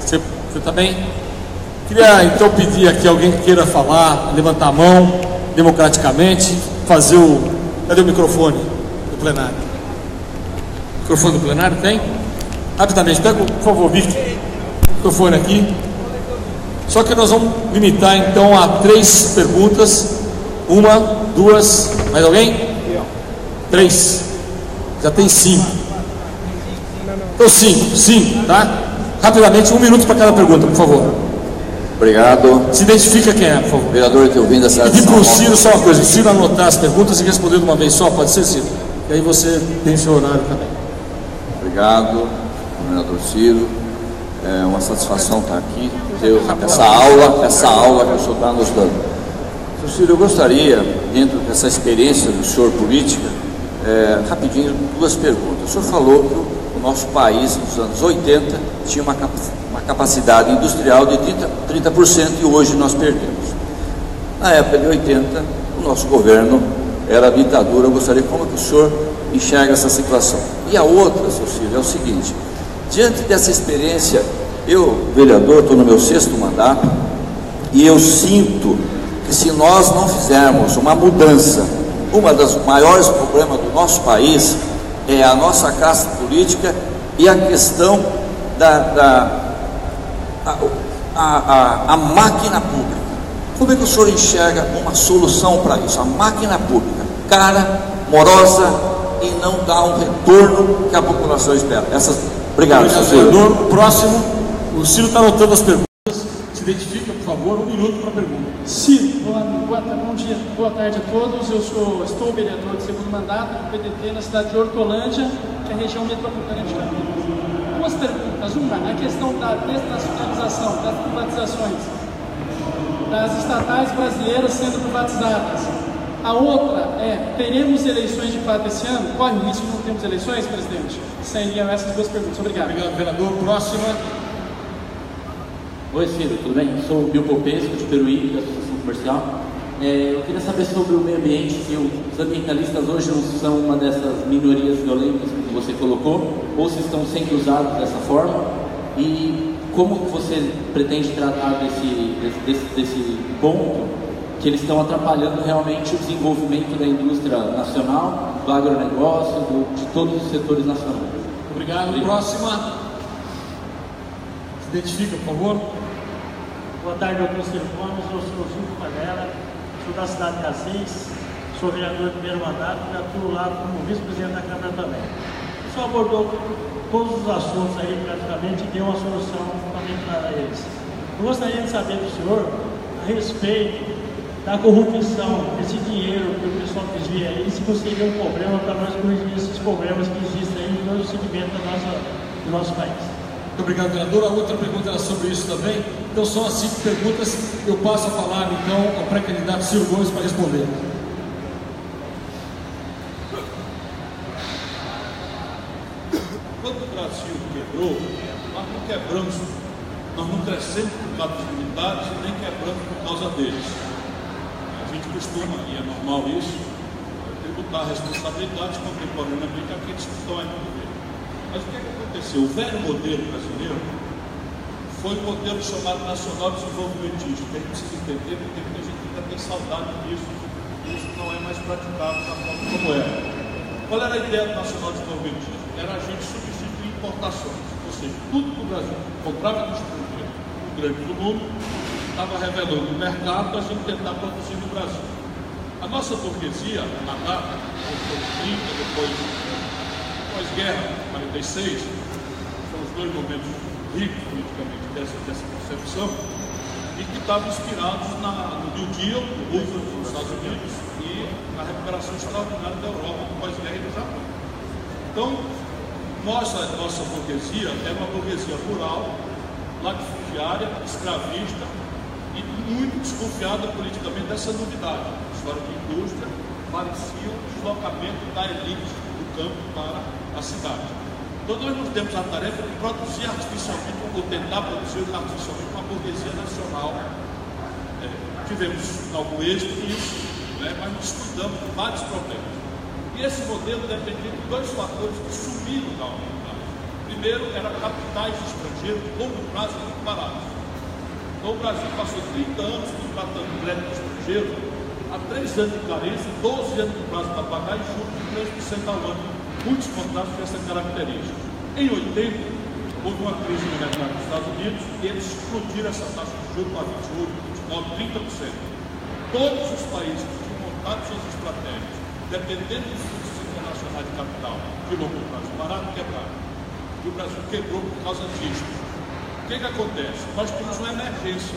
Você está bem? Queria então pedir aqui alguém que queira falar, levantar a mão, democraticamente, fazer o... Cadê o microfone do plenário? O microfone do plenário tem? Rapidamente, pega, por favor, Victor, o microfone aqui. Só que nós vamos limitar então a 3 perguntas. 1, 2, mais alguém? 3. Já tem 5. Então 5, tá? Rapidamente, 1 minuto para cada pergunta, por favor. Obrigado. Se identifica quem é, por favor. Vereador Etelvino da cidade de São Paulo. E para o Ciro só uma coisa, o Ciro anotar as perguntas e responder de uma vez só, pode ser, Ciro? E aí você tem seu horário também. Obrigado, governador Ciro. É uma satisfação estar aqui, ter essa aula que o senhor está nos dando. Senhor Ciro, eu gostaria, dentro dessa experiência do senhor política, rapidinho, 2 perguntas. O senhor falou que o nosso país, nos anos 80, tinha uma capacidade industrial de 30% e hoje nós perdemos. Na época de 80, o nosso governo era ditadura. Eu gostaria, como que o senhor enxerga essa situação? E a outra, senhor Ciro, é o seguinte: diante dessa experiência, eu, vereador, estou no meu 6º mandato, e eu sinto que se nós não fizermos uma mudança, uma das maiores problemas do nosso país é a nossa classe política e a questão a máquina pública. Como é que o senhor enxerga uma solução para isso? A máquina pública, cara, morosa e não dá um retorno que a população espera. Obrigado, senhor. Próximo, o Ciro está anotando as perguntas. Se identifica, por favor, 1 minuto para a pergunta. Ciro, bom dia, boa tarde a todos. Eu estou vereador de 2º mandato do PDT na cidade de Hortolândia, que é a região metropolitana de Campinas. 2 perguntas. Uma, a questão da desnacionalização, das privatizações, das estatais brasileiras sendo privatizadas. A outra é, teremos eleições de fato esse ano? Corre o risco de não termos eleições, presidente? Seriam essas 2 perguntas. Obrigado. Obrigado, vereador. Próxima. Oi, Ciro, tudo bem? Eu sou o Bill Popesco, de Peruíbe, da Associação Comercial. Eu queria saber sobre o meio ambiente, se os ambientalistas hoje não são uma dessas minorias violentas que você colocou, ou se estão sendo usados dessa forma, e como você pretende tratar desse ponto, que eles estão atrapalhando realmente o desenvolvimento da indústria nacional, do agronegócio, de todos os setores nacionais. Obrigado. Próxima. Se identifica, por favor. Boa tarde, doutor Ciro Gomes. Eu sou o Gildo Panela, sou da cidade de Assis, sou vereador de 1º mandato e atuo lá como vice-presidente da Câmara também. O senhor abordou todos os assuntos aí praticamente e deu uma solução também para eles. Eu gostaria de saber do senhor a respeito da corrupção, desse dinheiro que o pessoal desvia aí, se você vê um problema para nós corrigir esses problemas que existem aí em todo o segmento do nosso país. Muito obrigado, vereador. A outra pergunta era sobre isso também. Então são as 5 perguntas. Eu passo a palavra então ao pré-candidato Ciro Gomes para responder. Quando o Brasil quebrou, nós não crescemos por causa dos militares e nem quebramos por causa deles. A gente costuma, e é normal isso, tributar responsabilidades contemporaneamente àqueles que estão aí no governo. Mas o que aconteceu? O velho modelo brasileiro foi um modelo chamado nacional desenvolvimentista, que a gente precisa entender porque a gente ainda tem saudade disso, e isso não é mais praticado da forma como era. Qual era a ideia do nacional desenvolvimentista? Era a gente substituir importações, ou seja, tudo que o Brasil comprava do estrangeiro, o grande do mundo, estava revelando no mercado para a gente tentar produzir no Brasil. A nossa burguesia, na data, depois de 30, depois pós-guerra, 46, são os 2 momentos ricos politicamente dessa concepção, e que estavam inspirados no New Deal, no Roosevelt dos Estados Unidos e na recuperação extraordinária da Europa, pós-guerra e do Japão. Então, nossa burguesia era uma burguesia rural, latifundiária, escravista, e muito desconfiada politicamente dessa novidade. A história de indústria parecia um deslocamento da elite do campo para a cidade. Então nós nos demos a tarefa de produzir artificialmente, ou tentar produzir artificialmente uma burguesia nacional. Tivemos algum êxito nisso, né, mas nos descuidamos de vários problemas. E esse modelo dependia de dois fatores que sumiram da humanidade. Primeiro, era capitais estrangeiros de longo prazo muito baratos. Então o Brasil passou 30 anos contratando crédito estrangeiro, a 3 anos de carência, 12 anos de prazo para pagar e juros de 3% ao ano. Muitos contratos têm essa característica. Em 80, houve uma crise no mercado dos Estados Unidos e eles explodiram essa taxa de juros para 28, 29, 30%. Todos os países que tinham montado suas estratégias, dependendo dos fluxos internacionais de capital de longo prazo barato, quebraram. E o Brasil quebrou por causa disso. O que acontece? Nós temos uma emergência.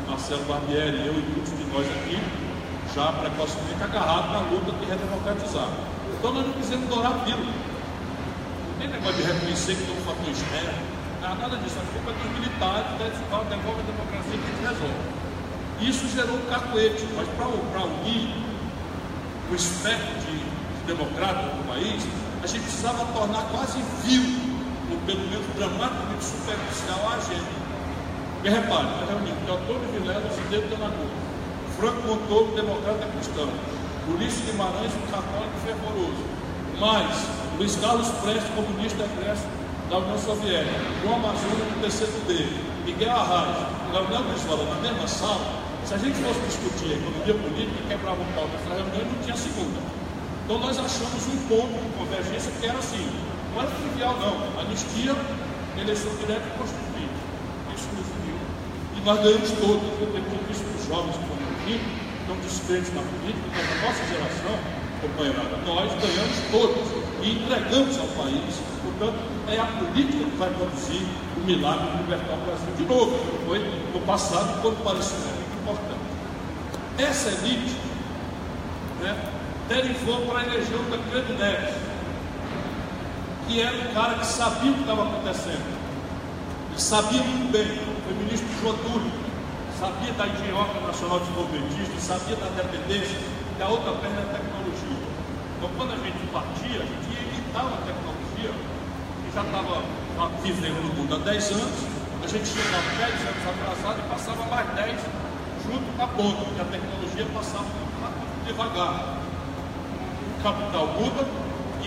Marcelo Barbieri, eu e muitos de nós aqui, já precocemente agarrados na luta de redemocratizar. Então nós não quisemos dourar a pílula. Não tem negócio de reconhecer que tem um fator externo. Nada disso. A culpa é dos militares, devolve a democracia que a gente resolve. Isso gerou um cacoete, mas para unir o espectro de democrático do país, a gente precisava tornar quase vil, ou pelo menos dramaticamente superficial, a agenda. E repare, a reunião de Antônio Vilela, o Cidade de Alagoas, Franco Montoro, democrata cristão, Ulisses Guimarães, um católico fervoroso, mais Luiz Carlos Prestes, comunista egresso da União Soviética, João Amazonas do PCdoB, Miguel Arraes, Leonel Brizola na mesma sala. Se a gente fosse discutir a economia política, quebrava o pau nessa reunião e não tinha segunda. Então nós achamos um ponto de convergência que era assim, não era trivial não, anistia, eleição direta e constituinte, exclusivo. E nós ganhamos todos. Eu tenho visto os jovens que estão aqui, estão descrentes na política, mas a nossa geração, companheirada, nós ganhamos todos e entregamos ao país. Portanto, é a política que vai produzir o milagre de libertar o Brasil de novo. Foi no passado, quando pareceu muito importante. Essa elite, né, derivou para a eleição da Tancredo Neves, que era um cara que sabia o que estava acontecendo. Ele sabia muito bem, foi ministro do João Túlio, sabia da engenhoca nacional desenvolvimentista, sabia da dependência, e a outra perna é a tecnologia. Então, quando a gente partia, a gente ia imitar uma tecnologia que já estava vivendo no mundo há 10 anos, a gente chegava 10 anos atrasado e passava mais 10 junto com a ponta, porque a tecnologia passava muito devagar. O capital muda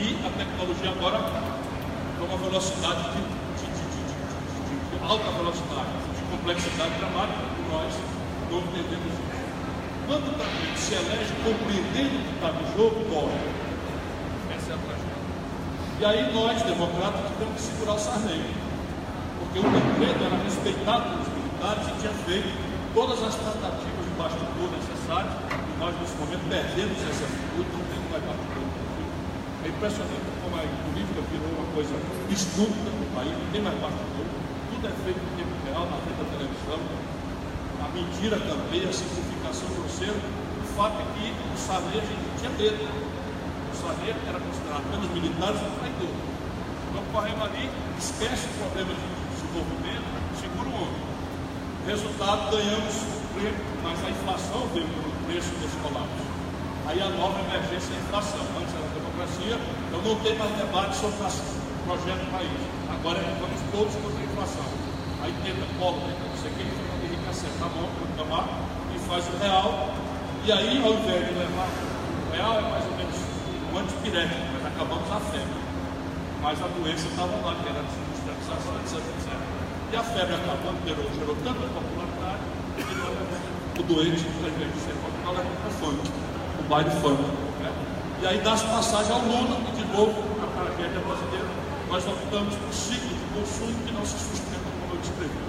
e a tecnologia agora tem uma velocidade de alta velocidade, de complexidade dramática, que nós não entendemos isso. Quando o Tancredo se elege compreendendo o que está no jogo, morre. Essa é a tragédia. E aí nós, democratas, tivemos que segurar o Sarney, porque o Tancredo era respeitado pelos militares e tinha feito todas as tratativas de bastidor necessárias, e nós nesse momento perdemos essa atitude, não temos mais bastidor. É impressionante como a política virou uma coisa estúpida no país, não tem mais bastidor, tudo é feito em tempo real, na frente da televisão, a mentira também, a simplificação grosseira. O fato é que o Sarney a gente tinha medo. O Sarney era considerado pelos militares um traidor. Então corremos ali, esquece o problema de desenvolvimento, segura o homem. Resultado, ganhamos o prêmio, mas a inflação veio pelo preço desse colapso. Aí a nova emergência é a inflação. Antes era a democracia, então não tem mais debate sobre o projeto do país. Agora vamos todos contra a inflação. Aí tenta polo, tenta não sei o que, Henrique acerta a mão para o camar e faz o real. E aí, ao invés de levar o real, é mais ou menos um antipirético, mas acabamos a febre. Mas a doença estava lá, que era a desindustrialização, etc. E a febre acabando, gerou tanta popularidade que o doente, ao invés de ser popular, leva para o funk, o baile funk. Né? E aí dá-se passagem ao Lula, e de novo, a tragédia brasileira, nós optamos por ciclo de consumo que não se sustenta como eu descrevi.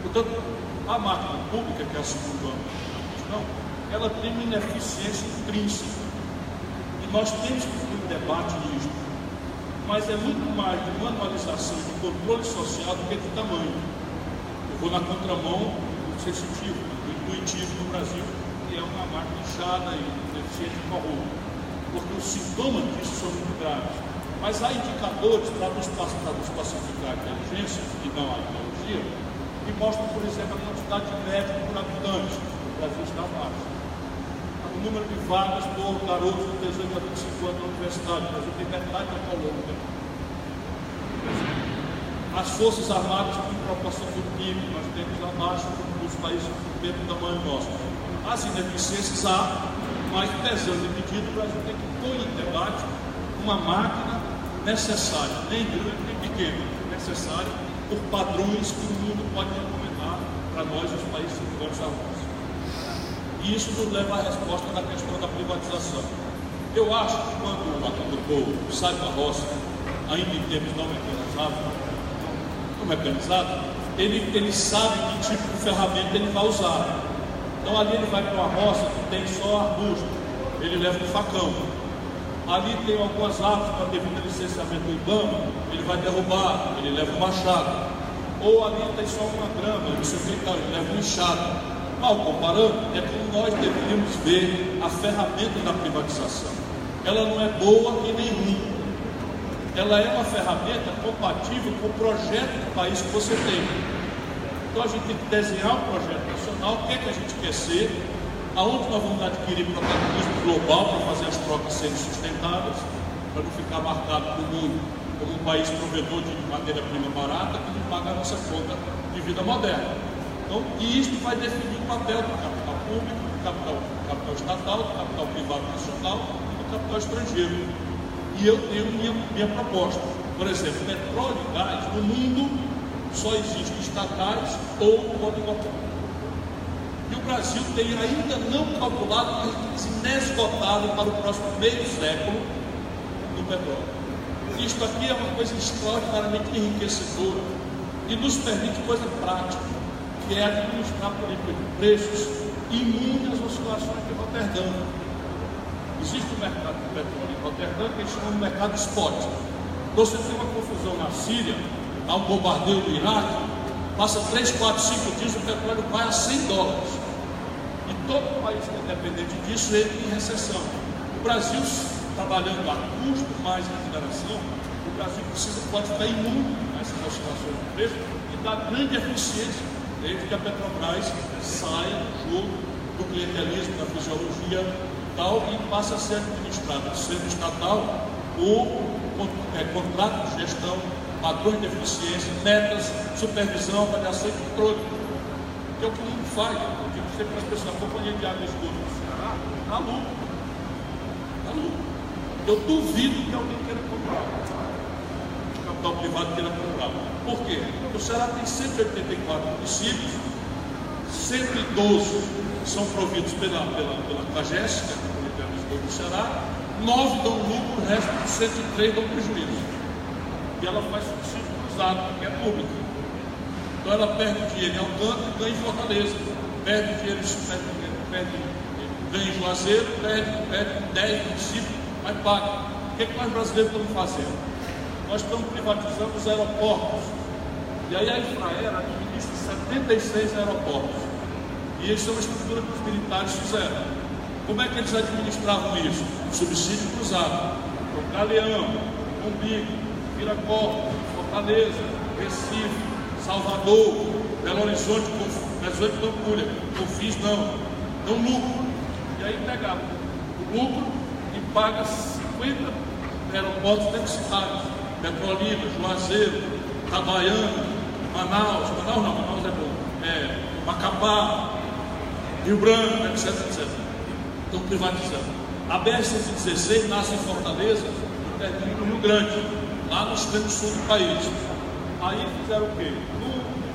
Portanto, a máquina pública, que é a segunda questão, ela tem uma ineficiência intrínseca. E nós temos que ter um debate nisso. Mas é muito mais de manualização, de controle social do que de tamanho. Eu vou na contramão do sensitivo, do intuitivo no Brasil, que é uma máquina inchada e deficiente de corrupta. Porque os sintomas disso são muito graves. Mas há indicadores para nos classificar a inteligência, e não a ideologia, que mostram, por exemplo, a quantidade de médicos por habitante. O Brasil está abaixo. O número de vagas por garotos de 18 a 25 anos na universidade. O Brasil tem metade da Colômbia. As Forças Armadas, em proporção do PIB, nós temos abaixo dos países do mesmo tamanho nosso. As ineficiências há, mas pesando e medido, o Brasil tem que pôr em debate uma máquina necessária, nem grande nem pequena, necessária por padrões que o mundo pode recomendar para nós, os países segurantes da Rússia. E isso nos leva à resposta da questão da privatização. Eu acho que quando o agricultor sai da roça, ainda em termos não mecanizado, ele sabe que tipo de ferramenta ele vai usar. Então ali ele vai para uma roça que tem só arbusto, ele leva um facão. Ali tem algumas árvores para devido ao licenciamento do IBAMA, ele vai derrubar, ele leva um machado. Ou ali tem só uma grama, ele leva um enxado. Mal comparando, é como nós deveríamos ver a ferramenta da privatização. Ela não é boa e nem ruim. Ela é uma ferramenta compatível com o projeto do país que você tem. Então a gente tem que desenhar um projeto nacional, o que é que a gente quer ser, aonde nós vamos adquirir protagonismo global para fazer as trocas serem sustentáveis, para não ficar marcado no mundo como um país provedor de matéria-prima barata que não paga a nossa conta de vida moderna. Então, e isso vai definir o papel do capital público, do capital estatal, do capital privado nacional e do capital estrangeiro. E eu tenho minha proposta. Por exemplo, petróleo e gás no mundo só existem estatais ou oligopólios. E o Brasil tem ainda não calculado uma riqueza inesgotável para o próximo meio século do petróleo. Isto aqui é uma coisa extraordinariamente enriquecedora e nos permite coisa prática, que é administrar política de preços imune às oscilações de Roterdã. Existe um mercado de petróleo em Roterdã que eles chamam de mercado spot. Então você tem uma confusão na Síria, há um bombardeio do Iraque, passa 3, 4, 5 dias, o petróleo vai a $100. E todo país que é dependente disso entra em recessão. O Brasil, trabalhando a custo mais mineração, o Brasil pode ficar imune a essas oscilações de preço e dar grande eficiência desde que a Petrobras saia do jogo do clientelismo, da fisiologia e passa a ser administrado, sendo estatal, contrato de gestão, padrões de eficiência, metas, supervisão, avaliação e controle. Que é o que o mundo faz. Eu digo sempre para as pessoas, a companhia de água e esgoto do Ceará está lucro. Está lucro. Eu duvido que alguém queira comprar. O capital privado queira comprar. Por quê? Porque o Ceará tem 184 municípios, 112 são providos pela CAGES, que é a Companhia de Esgoto do Ceará, 9 dão lucro, o resto dos 103 dão prejuízo. E ela faz subsídio cruzado, que é público. Então ela perde dinheiro em Alcântara e ganha em Fortaleza. Perde dinheiro, ganha em Juazeiro, perde 10 municípios, mas paga. O que é que nós brasileiros estamos fazendo? Nós estamos privatizando os aeroportos. E aí a Infraero administra 76 aeroportos. E isso é uma estrutura que os militares fizeram. Como é que eles administravam isso? Subsídio cruzado. Então, Galeão, Umbigo, Viracopos, Fortaleza, Recife, Salvador, Belo Horizonte, Pampulha, Confins não. Dão lucro. E aí pegava o lucro e paga 50 aeroportos dentro de cidades. Petrolina, Juazeiro, Itabaiana, Manaus é bom. Macapá, Rio Branco, etc. Estão privatizando. A BR-116 nasce em Fortaleza e termina no Rio Grande, lá no extremo sul do país. Aí fizeram o quê?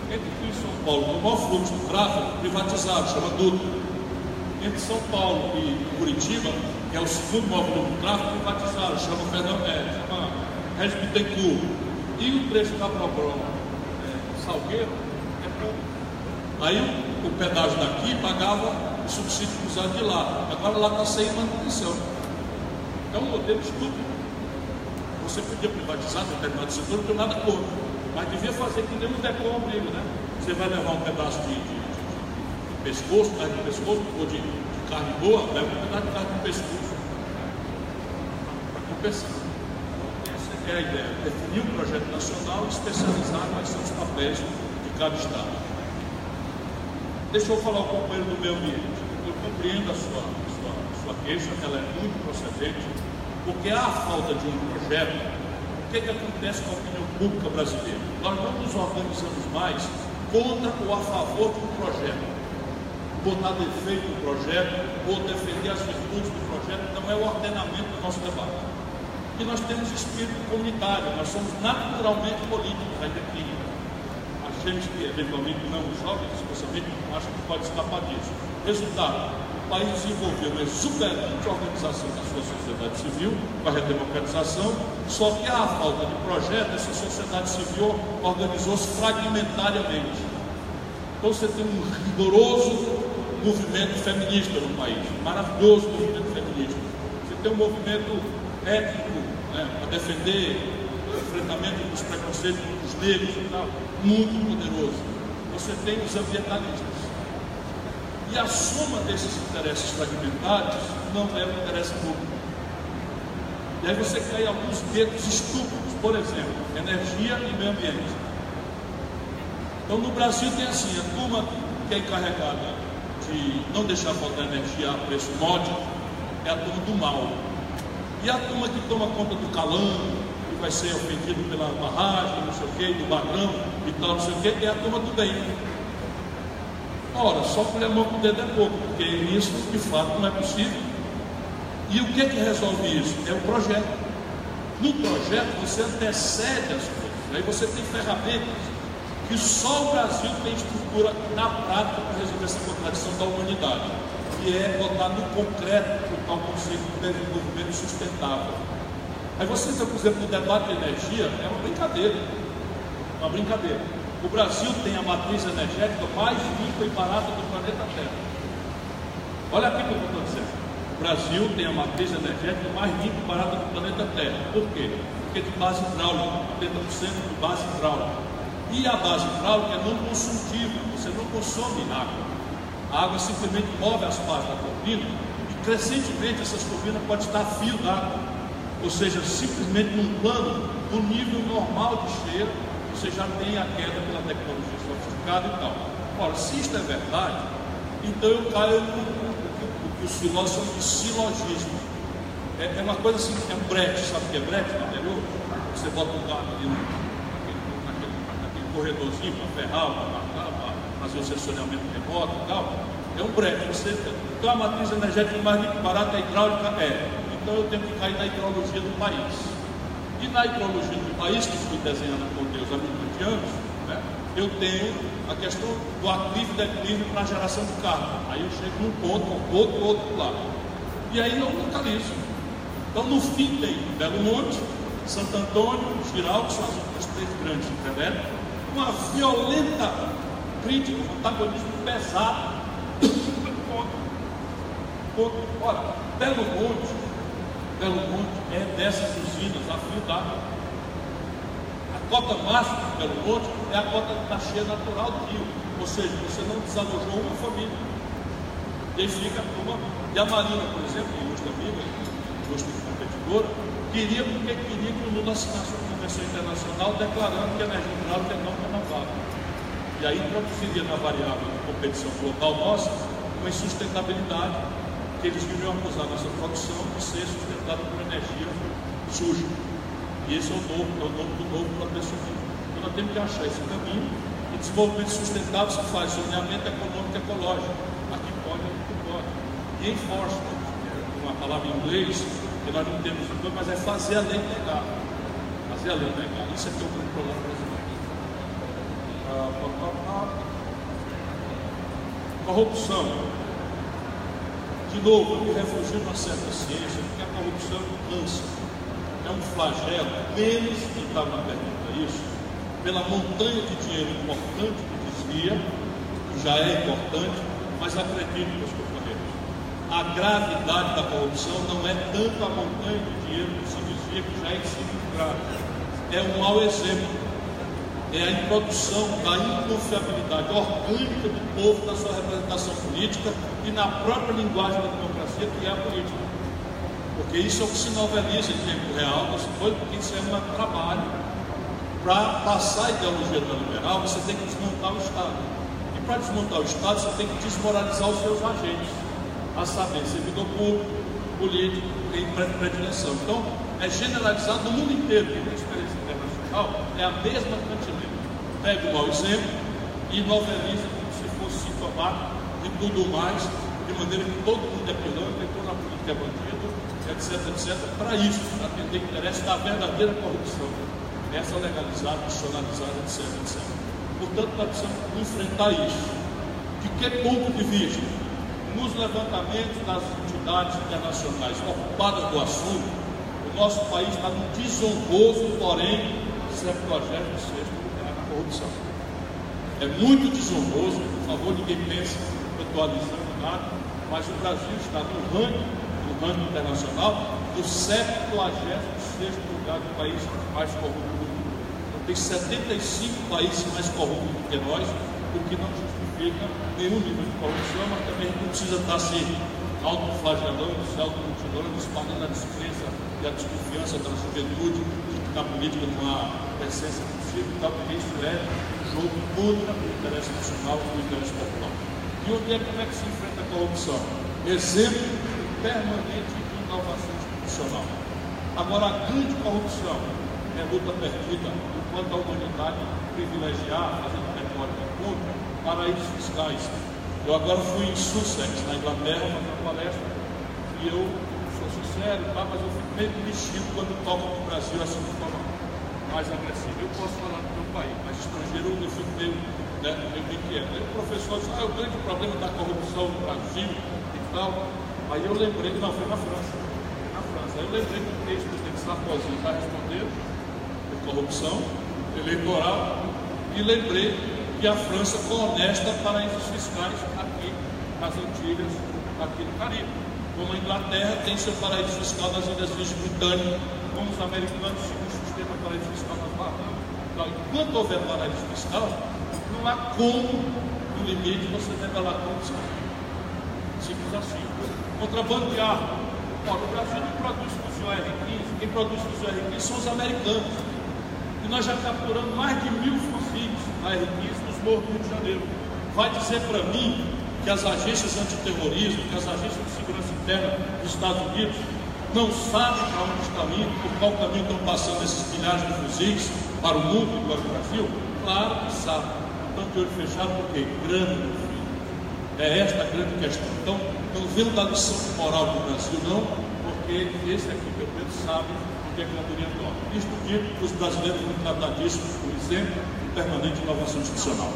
Entre Rio e São Paulo, no maior fluxo do tráfego, privatizaram, chama Dutra. Entre São Paulo e Curitiba, que é o segundo maior fluxo do tráfego, privatizaram, chama Regis Bittencourt. E o trecho da Brobron, Salgueiro, é público. Aí o pedágio daqui pagava o subsídio cruzado de lá. Agora lá está sem manutenção. É um modelo estúpido. Você podia privatizar determinado setor, não tem nada contra. Mas devia fazer que nem um decom abrigo, né? Você vai levar um pedaço de pescoço, carne de pescoço, ou de carne boa, leva um pedaço de carne de pescoço. Para compensar. Então, essa é a ideia. Definir um projeto nacional e especializar quais são os papéis de cada estado. Deixa eu falar ao companheiro do meio ambiente. Eu compreendo a sua queixa, ela é muito procedente, porque há falta de um projeto. O que acontece com a opinião pública brasileira? Nós não nos organizamos mais contra ou a favor de um projeto. Botar defeito no projeto ou defender as virtudes do projeto não é o ordenamento do nosso debate. E nós temos espírito comunitário, nós somos naturalmente políticos, ainda que a gente que eventualmente não jovem, especialmente, acha que pode escapar disso. Resultado, o país desenvolveu uma exuberante organização da sua sociedade civil, com a redemocratização, só que à falta de projeto, essa sociedade civil organizou-se fragmentariamente. Então você tem um rigoroso movimento feminista no país, maravilhoso movimento feminista. Você tem um movimento étnico, né, para defender o enfrentamento dos preconceitos dos negros e tal, muito poderoso. Você tem os ambientalistas. E a soma desses interesses fragmentários não é o interesse público. E aí você cai em alguns betos estúpidos, por exemplo, energia e meio ambiente. Então no Brasil tem assim, a turma que é encarregada de não deixar faltar energia a preço módico é a turma do mal. E a turma que toma conta do calango, que vai ser ofendido pela barragem, não sei o que, do ladrão e tal, não sei o que, é a turma do bem. Ora, só colher a mão com o dedo é pouco, porque isso de fato não é possível. E o que resolve isso? É o projeto. No projeto você antecede as coisas, aí você tem ferramentas que só o Brasil tem estrutura na prática para resolver essa contradição da humanidade, que é botar no concreto o tal conceito de desenvolvimento sustentável. Aí você entra, por exemplo, no debate de energia, é uma brincadeira. Uma brincadeira. O Brasil tem a matriz energética mais limpa e barata do planeta Terra. Olha aqui o que eu estou dizendo. O Brasil tem a matriz energética mais limpa e barata do planeta Terra. Por quê? Porque de base hidráulica, 80% de base hidráulica. E a base hidráulica é não consumtiva, você não consome água. A água simplesmente move as partes da turbina e crescentemente essas turbinas podem estar a fio d'água. Ou seja, simplesmente num plano, no nível normal de cheiro, você já tem a queda pela tecnologia sofisticada e tal. Ora, se isto é verdade, então eu caio no que os filósofos chamam de silogismo. É uma coisa assim, é um brete, sabe o que é brete no interior? Você bota um carro ali naquele corredorzinho para ferrar, para fazer o sensoriamento remoto e tal. É um brete. Então a matriz energética mais barata, a hidráulica é. Então eu tenho que cair na hidrologia do país. E na hidrologia do país, que fui desenhando com Deus há milhões de anos, né, eu tenho a questão do aclive e declive para a geração de carga. Aí eu chego num ponto, outro lado. E aí eu localizo. Então no fim tem Belo Monte, Santo Antônio, Giral, que são as três grandes hidrelétricas, uma violenta crítica, um antagonismo pesado. Ora, Belo Monte é dessas usinas a fio d'água. A cota máxima de Belo Monte é a cota da cheia natural do rio, ou seja, você não desalojou uma família. E aí fica a turma. E a Marina, por exemplo, ilustre amiga, ilustre competidora, queria que o Lula assinasse uma convenção internacional declarando que a energia hidráulica é não renovável. E aí traduziria na variável de competição global nossa uma insustentabilidade, que eles viriam acusar nossa produção de ser sustentada por energia suja. E esse é o nome do novo protecionismo. Então nós temos que achar esse caminho. E desenvolvimento sustentável se faz zoneamento econômico e ecológico. Aqui pode, aqui pode. E enforcement, uma palavra em inglês, que nós não temos, mas é fazer a lei negar. Fazer a lei negar. Isso é que é o grande problema brasileiro. Corrupção. De novo, eu me refugio numa certa ciência, porque a corrupção cansa. É um flagelo, menos, e estava na pergunta isso, pela montanha de dinheiro importante que desvia, que já é importante, mas acredito, meus companheiros, a gravidade da corrupção não é tanto a montanha de dinheiro que se desvia, que já é em si muito grave. É um mau exemplo. É a introdução da inconfiabilidade orgânica do povo na sua representação política e na própria linguagem da democracia, que é a política. Porque isso é o que se noveliza em tempo real, porque isso é um trabalho. Para passar a ideologia neoliberal, você tem que desmontar o Estado. E para desmontar o Estado, você tem que desmoralizar os seus agentes, a saber, servidor público, político, tem predileção. Então, é generalizado no mundo inteiro, que tem experiência internacional, é a mesma cantilena. Pega o mau exemplo e noveliza como se fosse sintomático de tudo mais, de maneira que todo mundo é pilantra, então na política é bandido, etc, para isso, para atender o interesse da verdadeira corrupção, essa legalizada, nacionalizada, etc. Portanto, nós precisamos enfrentar isso. De que ponto de vista? Nos levantamentos das entidades internacionais ocupadas do assunto, o nosso país está num desonroso, porém, 76º lugar na corrupção. É muito desonroso, por favor, ninguém pense atualizando nada, mas o Brasil está no ranking internacional, no 76º lugar do país mais corrupto do mundo. Então, tem 75 países mais corruptos do que nós, o que não justifica nenhum nível de corrupção, mas também não precisa estar se autoflagelando, se automutilando, espalhando a descrença e a desconfiança da juventude na política numa essência possível, tal, porque isso é um jogo contra o interesse nacional e o interesse popular. E onde é como é que se enfrenta a corrupção? Exemplo permanente de inovação institucional. Agora, a grande corrupção é luta perdida enquanto a humanidade privilegiar, fazendo retórica contra paraísos fiscais. Eu agora fui em Sussex, na Inglaterra, fazer uma palestra, e eu sou sincero, tá, mas eu fico meio mexido quando toco no Brasil assim de forma mais agressiva. Eu posso falar do meu país, mas estrangeiro eu fico meio inquieto. Aí o professor disse, o grande problema da corrupção no Brasil e tal. Aí eu lembrei, não, foi na França. Aí eu lembrei que o texto do Sarkozy está respondendo de corrupção eleitoral, e lembrei que a França foi honesta paraísos fiscais aqui nas Antilhas, aqui no Caribe. Como a Inglaterra tem seu paraíso fiscal nas Ilhas Virgens Britânicas, como os americanos tinham um sistema de paraíso fiscal nas Bahamas. Então, enquanto houver paraíso fiscal, não há como, no limite, você revelar corrupção. Simples assim. Contrabando de arma. O Brasil não produz fuzil AR-15, quem produz fuzil AR-15 são os americanos. E nós já capturamos mais de 1000 fuzis AR-15 nos morros do Rio de Janeiro. Vai dizer para mim que as agências antiterrorismo, que as agências de segurança interna dos Estados Unidos não sabem para onde estão indo, por qual caminho estão passando esses milhares de fuzis para o mundo e para o Brasil? Claro que sabem. Estão de olho fechado porque grana, meu filho. É esta a grande questão. Então, não venho dar lição moral do Brasil, não, porque esse aqui, pelo menos, sabe o que é que a teoria toca. Isto dito, os brasileiros vão tratar disso, por exemplo, de permanente inovação institucional.